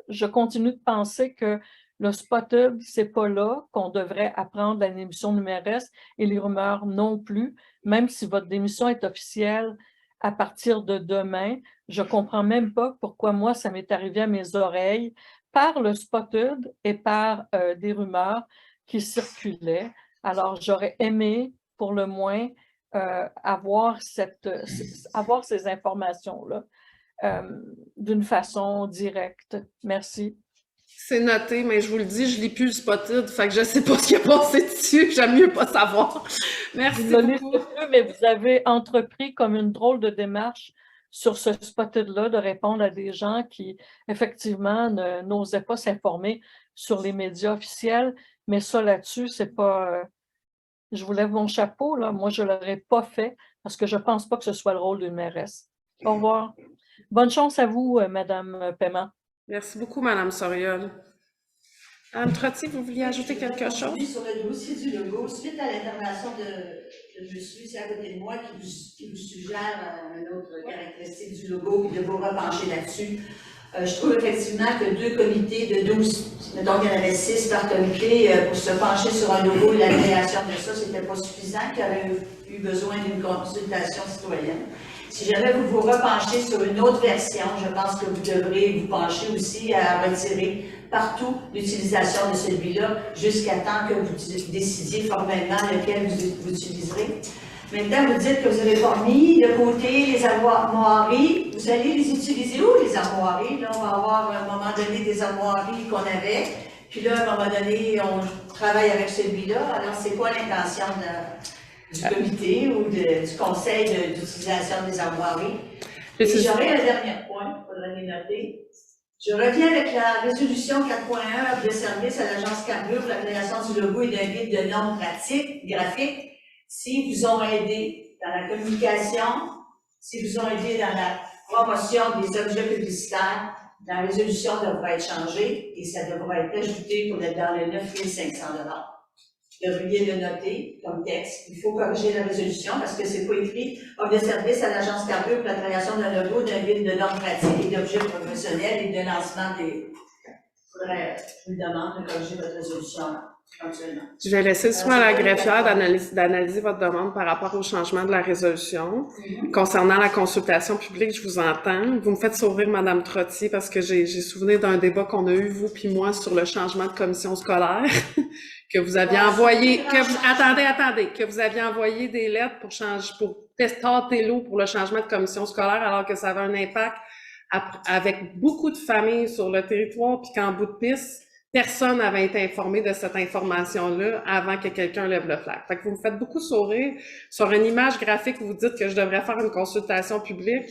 je continue de penser que le spotted, c'est pas là qu'on devrait apprendre la démission de mairesse et les rumeurs non plus, même si votre démission est officielle à partir de demain. Je comprends même pas pourquoi moi, ça m'est arrivé à mes oreilles par le spotted et par des rumeurs qui circulaient. Alors, j'aurais aimé, pour le moins, avoir ces informations-là d'une façon directe. Merci. C'est noté, mais je vous le dis, je lis plus le spotted, fait que je sais pas ce qui est passé dessus, j'aime mieux pas savoir. Merci beaucoup. Mais vous avez entrepris comme une drôle de démarche sur ce spotted-là de répondre à des gens qui, effectivement, n'osaient pas s'informer sur les médias officiels, mais ça là-dessus, c'est pas... je vous lève mon chapeau, là. Moi, je l'aurais pas fait parce que je pense pas que ce soit le rôle d'une mairesse. Au revoir. Bonne chance à vous, Madame Paiement. Merci beaucoup, Madame Soriol. Madame Trottier, vous vouliez ajouter quelque chose? Sur le dossier du logo, suite à l'intervention de monsieur ici à côté de moi qui vous suggère une autre caractéristique du logo et de vous repencher là-dessus, je trouve effectivement que 2 comités de 12, mettons qu'il y en avait 6 par comité, pour se pencher sur un logo et la création de ça, c'était pas suffisant, qu'il y aurait eu besoin d'une consultation citoyenne. Si jamais vous vous repenchez sur une autre version, je pense que vous devrez vous pencher aussi à retirer partout l'utilisation de celui-là jusqu'à temps que vous décidiez formellement lequel vous utiliserez. Maintenant, vous dites que vous n'avez pas mis de côté les armoiries. Vous allez les utiliser où, les armoiries? Là, on va avoir à un moment donné des armoiries qu'on avait. Puis là, à un moment donné, on travaille avec celui-là. Alors, c'est quoi l'intention du comité ou du conseil d'utilisation des armoiries? Et j'aurais un dernier point, il faudrait les noter. Je reviens avec la résolution 4.1 de service à l'agence Carbure pour la création du logo et d'un guide de normes pratiques graphiques. Si vous ont aidé dans la communication, si vous ont aidé dans la promotion des objets publicitaires, la résolution devra être changée et ça devra être ajouté pour être dans les 9 500 $. Vous devriez le noter comme texte. Il faut corriger la résolution parce que c'est pas écrit offre de service à l'agence Carbure pour la création d'un logo, d'un guide de normes pratiques et d'objets professionnels et de lancement des. Je vous demande de corriger votre résolution éventuellement. Je vais laisser soin à la greffière d'analyser votre demande par rapport au changement de la résolution. Concernant la consultation publique, je vous entends. Vous me faites sourire, Madame Trottier, parce que j'ai souvenir d'un débat qu'on a eu, vous puis moi, sur le changement de commission scolaire, que vous aviez envoyé, que vous aviez envoyé des lettres pour tâter l'eau pour le changement de commission scolaire, alors que ça avait un impact avec beaucoup de familles sur le territoire, puis qu'en bout de piste, personne n'avait été informé de cette information-là avant que quelqu'un lève le flag. Fait que vous me faites beaucoup sourire. Sur une image graphique, vous dites que je devrais faire une consultation publique.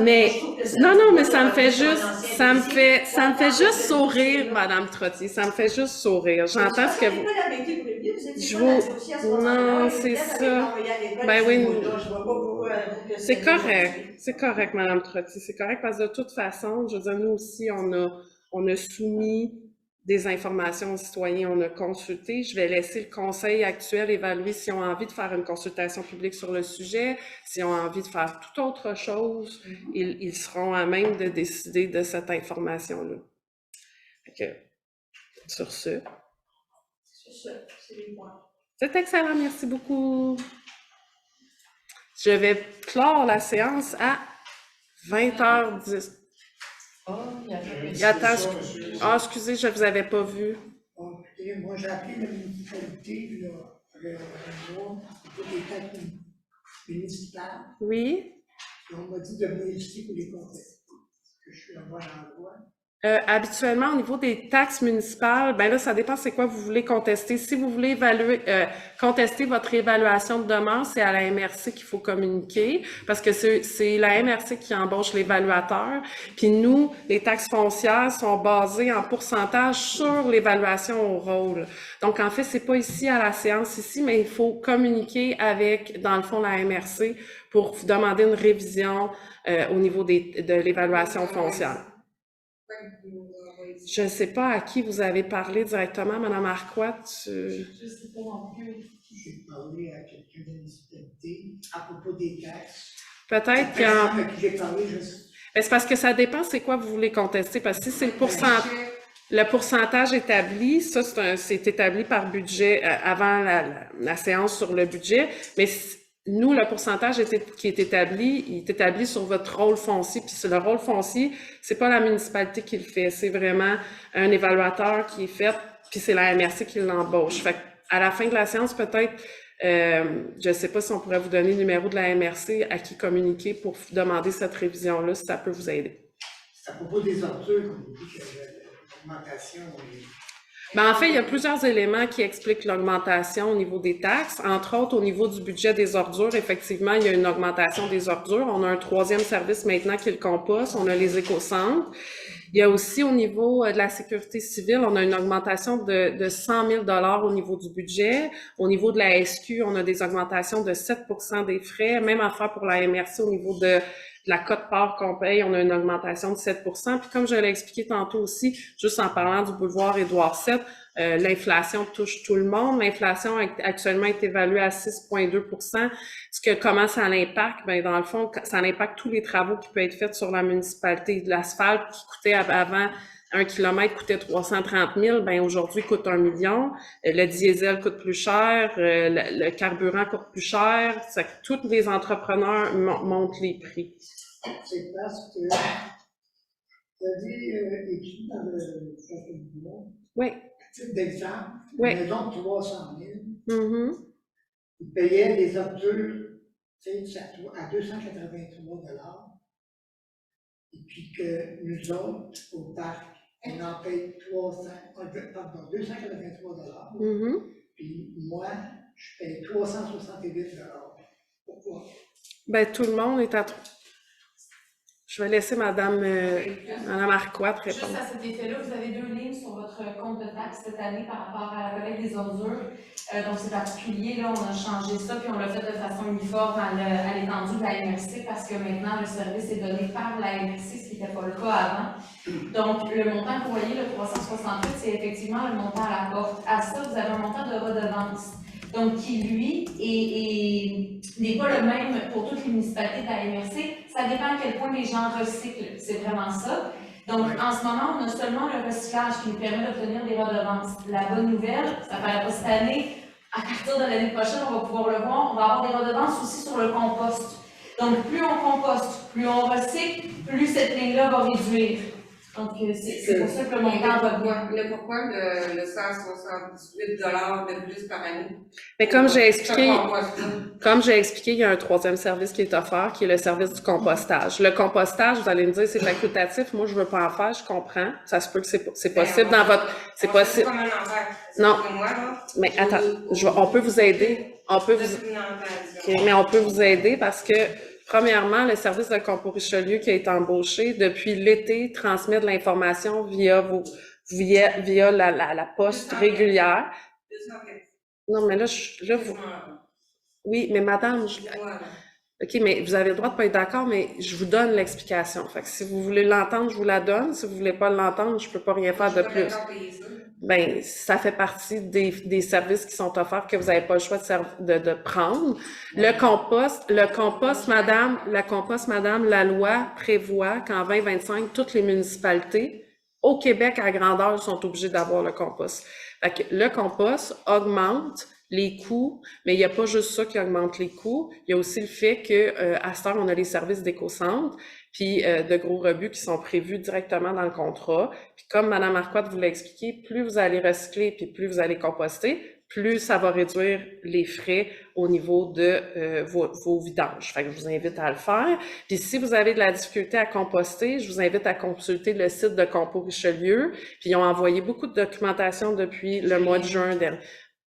Mais, non, mais ça me fait juste sourire, Madame Trottier. Ça me fait juste sourire. J'entends ce que vous... Non, c'est ça. Ben oui. C'est correct, Madame Trottier. C'est correct parce que de toute façon, je veux dire, nous aussi, on a soumis des informations aux citoyens, on a consulté. Je vais laisser le conseil actuel évaluer s'ils ont envie de faire une consultation publique sur le sujet, s'ils ont envie de faire toute autre chose, ils seront à même de décider de cette information-là. Sur ce. C'est les points. C'est excellent, merci beaucoup. Je vais clore la séance à 20h10. Excusez, je ne vous avais pas vu. Bon, écoutez, moi j'ai appelé la municipalité, là, pour les taxes municipales. Oui. Et on m'a dit de venir ici pour les contester. Que je suis en bon endroit. Habituellement, au niveau des taxes municipales, ben là, ça dépend c'est quoi vous voulez contester. Si vous voulez contester votre évaluation de demande, c'est à la MRC qu'il faut communiquer parce que c'est la MRC qui embauche l'évaluateur. Puis nous, les taxes foncières sont basées en pourcentage sur l'évaluation au rôle. Donc, en fait, c'est pas ici à la séance ici, mais il faut communiquer avec, dans le fond, la MRC pour vous demander une révision au niveau de l'évaluation foncière. Je ne sais pas à qui vous avez parlé directement, Mme Arquois. Je sais pas non plus. J'ai parlé à quelqu'un de la municipalité à propos des taxes. Peut-être qu'il y a... C'est parce que ça dépend c'est quoi vous voulez contester. Parce que si c'est le pourcentage établi, ça c'est établi par budget avant la séance sur le budget. Mais nous, le pourcentage qui est établi, il est établi sur votre rôle foncier. Puis le rôle foncier, c'est pas la municipalité qui le fait, c'est vraiment un évaluateur qui est fait, puis c'est la MRC qui l'embauche. Fait à la fin de la séance, peut-être, je sais pas si on pourrait vous donner le numéro de la MRC à qui communiquer pour demander cette révision-là, si ça peut vous aider. C'est à propos des ordures, comme vous dites, l'augmentation. Ben, en fait, il y a plusieurs éléments qui expliquent l'augmentation au niveau des taxes. Entre autres, au niveau du budget des ordures, effectivement, il y a une augmentation des ordures. On a un troisième service maintenant qui est le compost. On a les écocentres. Il y a aussi au niveau de la sécurité civile, on a une augmentation de 100 000 $ au niveau du budget. Au niveau de la SQ, on a des augmentations de 7 % des frais. Même affaire pour la MRC au niveau de la quote-part qu'on paye, on a une augmentation de 7 %. Puis comme je l'ai expliqué tantôt aussi, juste en parlant du boulevard Édouard VII, l'inflation touche tout le monde. L'inflation actuellement est évaluée à 6,2 %. Comment ça l'impacte? Ben, dans le fond, ça impacte tous les travaux qui peuvent être faits sur la municipalité. De l'asphalte qui coûtait avant 1 kilomètre coûtait 330 000, ben aujourd'hui coûte 1 million. Le diesel coûte plus cher, le carburant coûte plus cher. Tous les entrepreneurs montent les prix. C'est parce que vous avez écrit dans le document, oui. Titre d'exemple, oui. Une maison de 300 000, ils payaient des ordures à 283 $, et puis que nous autres, au parc, on en paye 283 $, puis moi, je paye 368 $. Pourquoi? Ben, tout le monde est à... Je vais laisser Madame Arquois répondre. Juste à cet effet-là, vous avez 2 lignes sur votre compte de taxes cette année par rapport à la collecte des ordures. Donc, c'est particulier, là, on a changé ça, puis on l'a fait de façon uniforme à l'étendue de la MRC parce que maintenant, le service est donné par la MRC, ce qui n'était pas le cas avant. Donc, le montant que vous voyez, le 368, c'est effectivement le montant à la porte. À ça, vous avez un montant de redevance. Donc, qui, lui, n'est pas le même pour toutes les municipalités de la MRC. Ça dépend à quel point les gens recyclent. C'est vraiment ça. Donc, en ce moment, on a seulement le recyclage qui nous permet d'obtenir des redevances. La bonne nouvelle, ça ne paraît pas cette année, à partir de l'année prochaine, on va pouvoir le voir, on va avoir des redevances aussi sur le compost. Donc, plus on composte, plus on recycle, plus cette ligne-là va réduire. Donc, c'est pour ça que le montant va bien. Mais pourquoi le 178 de plus par année? Mais comme j'ai expliqué, il y a un troisième service qui est offert, qui est le service du compostage. Le compostage, vous allez me dire, c'est facultatif. Moi, je veux pas en faire, je comprends. Ça se peut que c'est possible dans votre, c'est possible. Comme un envers. Non. Moi, là, Mais attends, on peut vous aider. Mais on peut vous aider parce que, premièrement, le service de Compo Richelieu qui a été embauché depuis l'été transmet de l'information via la poste régulière. Non, mais là, oui, mais madame, OK, mais vous avez le droit de pas être d'accord, mais je vous donne l'explication. Fait que si vous voulez l'entendre, je vous la donne. Si vous voulez pas l'entendre, je peux pas rien faire de plus. Ben, ça fait partie des services qui sont offerts que vous n'avez pas le choix de prendre. Le compost, madame, la loi prévoit qu'en 2025, toutes les municipalités au Québec à grandeur sont obligées d'avoir le compost. Fait que le compost augmente les coûts, mais il n'y a pas juste ça qui augmente les coûts. Il y a aussi le fait que à cette heure, on a les services d'éco-centre, puis de gros rebuts qui sont prévus directement dans le contrat. Puis comme Mme Marcotte vous l'a expliqué, plus vous allez recycler puis plus vous allez composter, plus ça va réduire les frais au niveau de vos vidanges. Fait que je vous invite à le faire. Puis si vous avez de la difficulté à composter, je vous invite à consulter le site de Compo Richelieu. Puis ils ont envoyé beaucoup de documentation depuis le mois de juin dernier.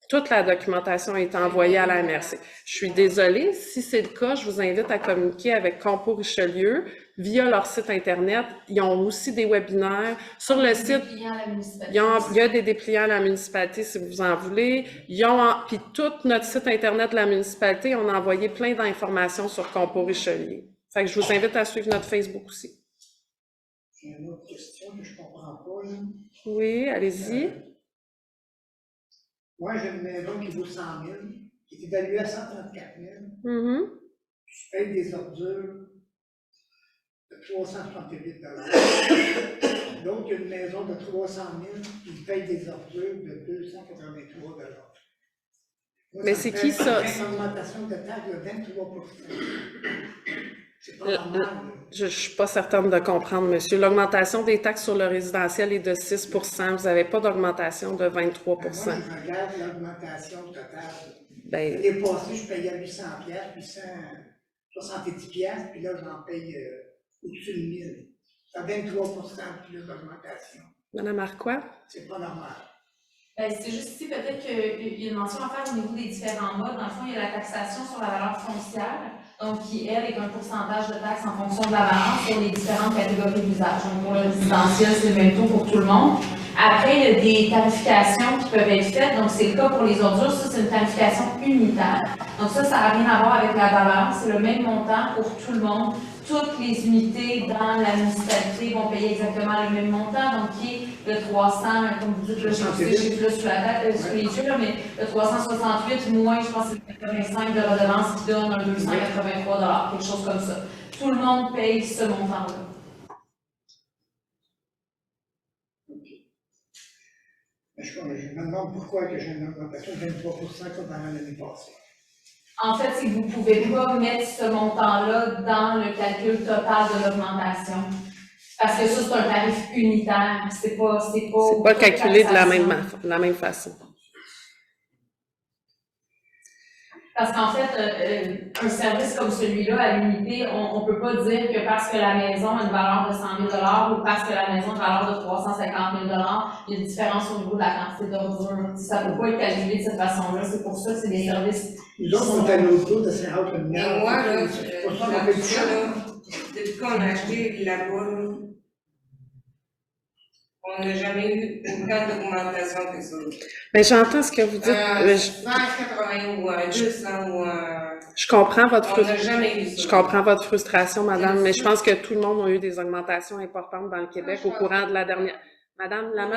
Toute la documentation a été envoyée à la MRC. Je suis désolée, si c'est le cas, je vous invite à communiquer avec Compo Richelieu via leur site Internet. Ils ont aussi des webinaires. Sur le site, il y a des dépliants à la municipalité si vous en voulez. Puis tout notre site Internet de la municipalité, on a envoyé plein d'informations sur Compo Richelieu. Fait que je vous invite à suivre notre Facebook aussi. J'ai une autre question que je ne comprends pas. Là. Oui, allez-y. Moi, j'ai une maison qui vaut 100 000, qui est évaluée à 134 000. Mm-hmm. Je paye des ordures de 368 Donc, il y a une maison de 300 000 qui paye des ordures de 283 Moi, mais c'est qui ça? Une augmentation de taxe de 23 C'est pas normal. Je ne suis pas certaine de comprendre, monsieur. L'augmentation des taxes sur le résidentiel est de 6 % Vous n'avez pas d'augmentation de 23 Moi, je regarde l'augmentation totale. Ben, L'année passée, je payais 800 870 puis là, j'en paye au-dessus de 1000. Ça 23 de plus d'augmentation. Madame Arquois? C'est pas normal. Ben, c'est juste ici, peut-être qu'il y a une mention à faire au niveau des différents modes. Dans le fond, il y a la taxation sur la valeur foncière, donc qui, elle, est un pourcentage de taxe en fonction de la balance sur les différentes catégories d'usage. Donc, pour le résidentiel, c'est le même taux pour tout le monde. Après, il y a des tarifications qui peuvent être faites. Donc, c'est le cas pour les ordures. Ça, c'est une tarification unitaire. Donc, ça n'a rien à voir avec la valeur. C'est le même montant pour tout le monde. Toutes les unités dans la municipalité vont payer exactement le même montant, donc qui est le 300, comme vous dites, là, je sais, j'ai plus sur la tête, sur les yeux, là, mais le 368 moins, je pense que c'est 85 de redevance qui donne un 283 quelque chose comme ça. Tout le monde paye ce montant-là. Je me demande pourquoi que j'ai une augmentation de 23 comme dans l'année passée. En fait, c'est que vous ne pouvez pas mettre ce montant-là dans le calcul total de l'augmentation. Parce que ça, c'est un tarif unitaire. C'est pas calculé de la même façon. Parce qu'en fait, un service comme celui-là, à l'unité, on ne peut pas dire que parce que la maison a une valeur de 100 000 ou parce que la maison a une valeur de 350 000 il y a une différence au niveau de la quantité d'ordures. Ça ne peut pas être calculé de cette façon-là. C'est pour ça que c'est des services. Nous autres, on est à l'autre de Saint-Roch. Mais moi, là, depuis qu'on a acheté là-bas, on n'a jamais eu autant d'augmentation que ça. Mais j'entends ce que vous dites. 180 ou 200 ou je comprends votre on n'a jamais eu ça. Je comprends votre frustration, madame, mais je pense que tout le monde a eu des augmentations importantes dans le Québec au courant de la dernière. Madame, la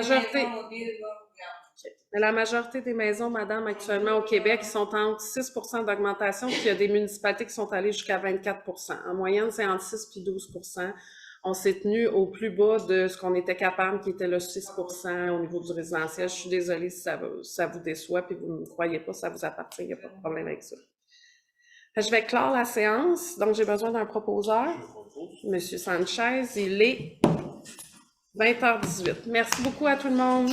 majorité des maisons, madame, actuellement au Québec, ils sont entre 6 % d'augmentation, puis il y a des municipalités qui sont allées jusqu'à 24 %. En moyenne, c'est entre 6 et 12 %. On s'est tenu au plus bas de ce qu'on était capable, qui était le 6 % au niveau du résidentiel. Je suis désolée si ça vous déçoit, puis vous ne me croyez pas, ça vous appartient, il n'y a pas de problème avec ça. Je vais clore la séance, donc j'ai besoin d'un proposeur. Monsieur Sanchez, il est 20h18. Merci beaucoup à tout le monde.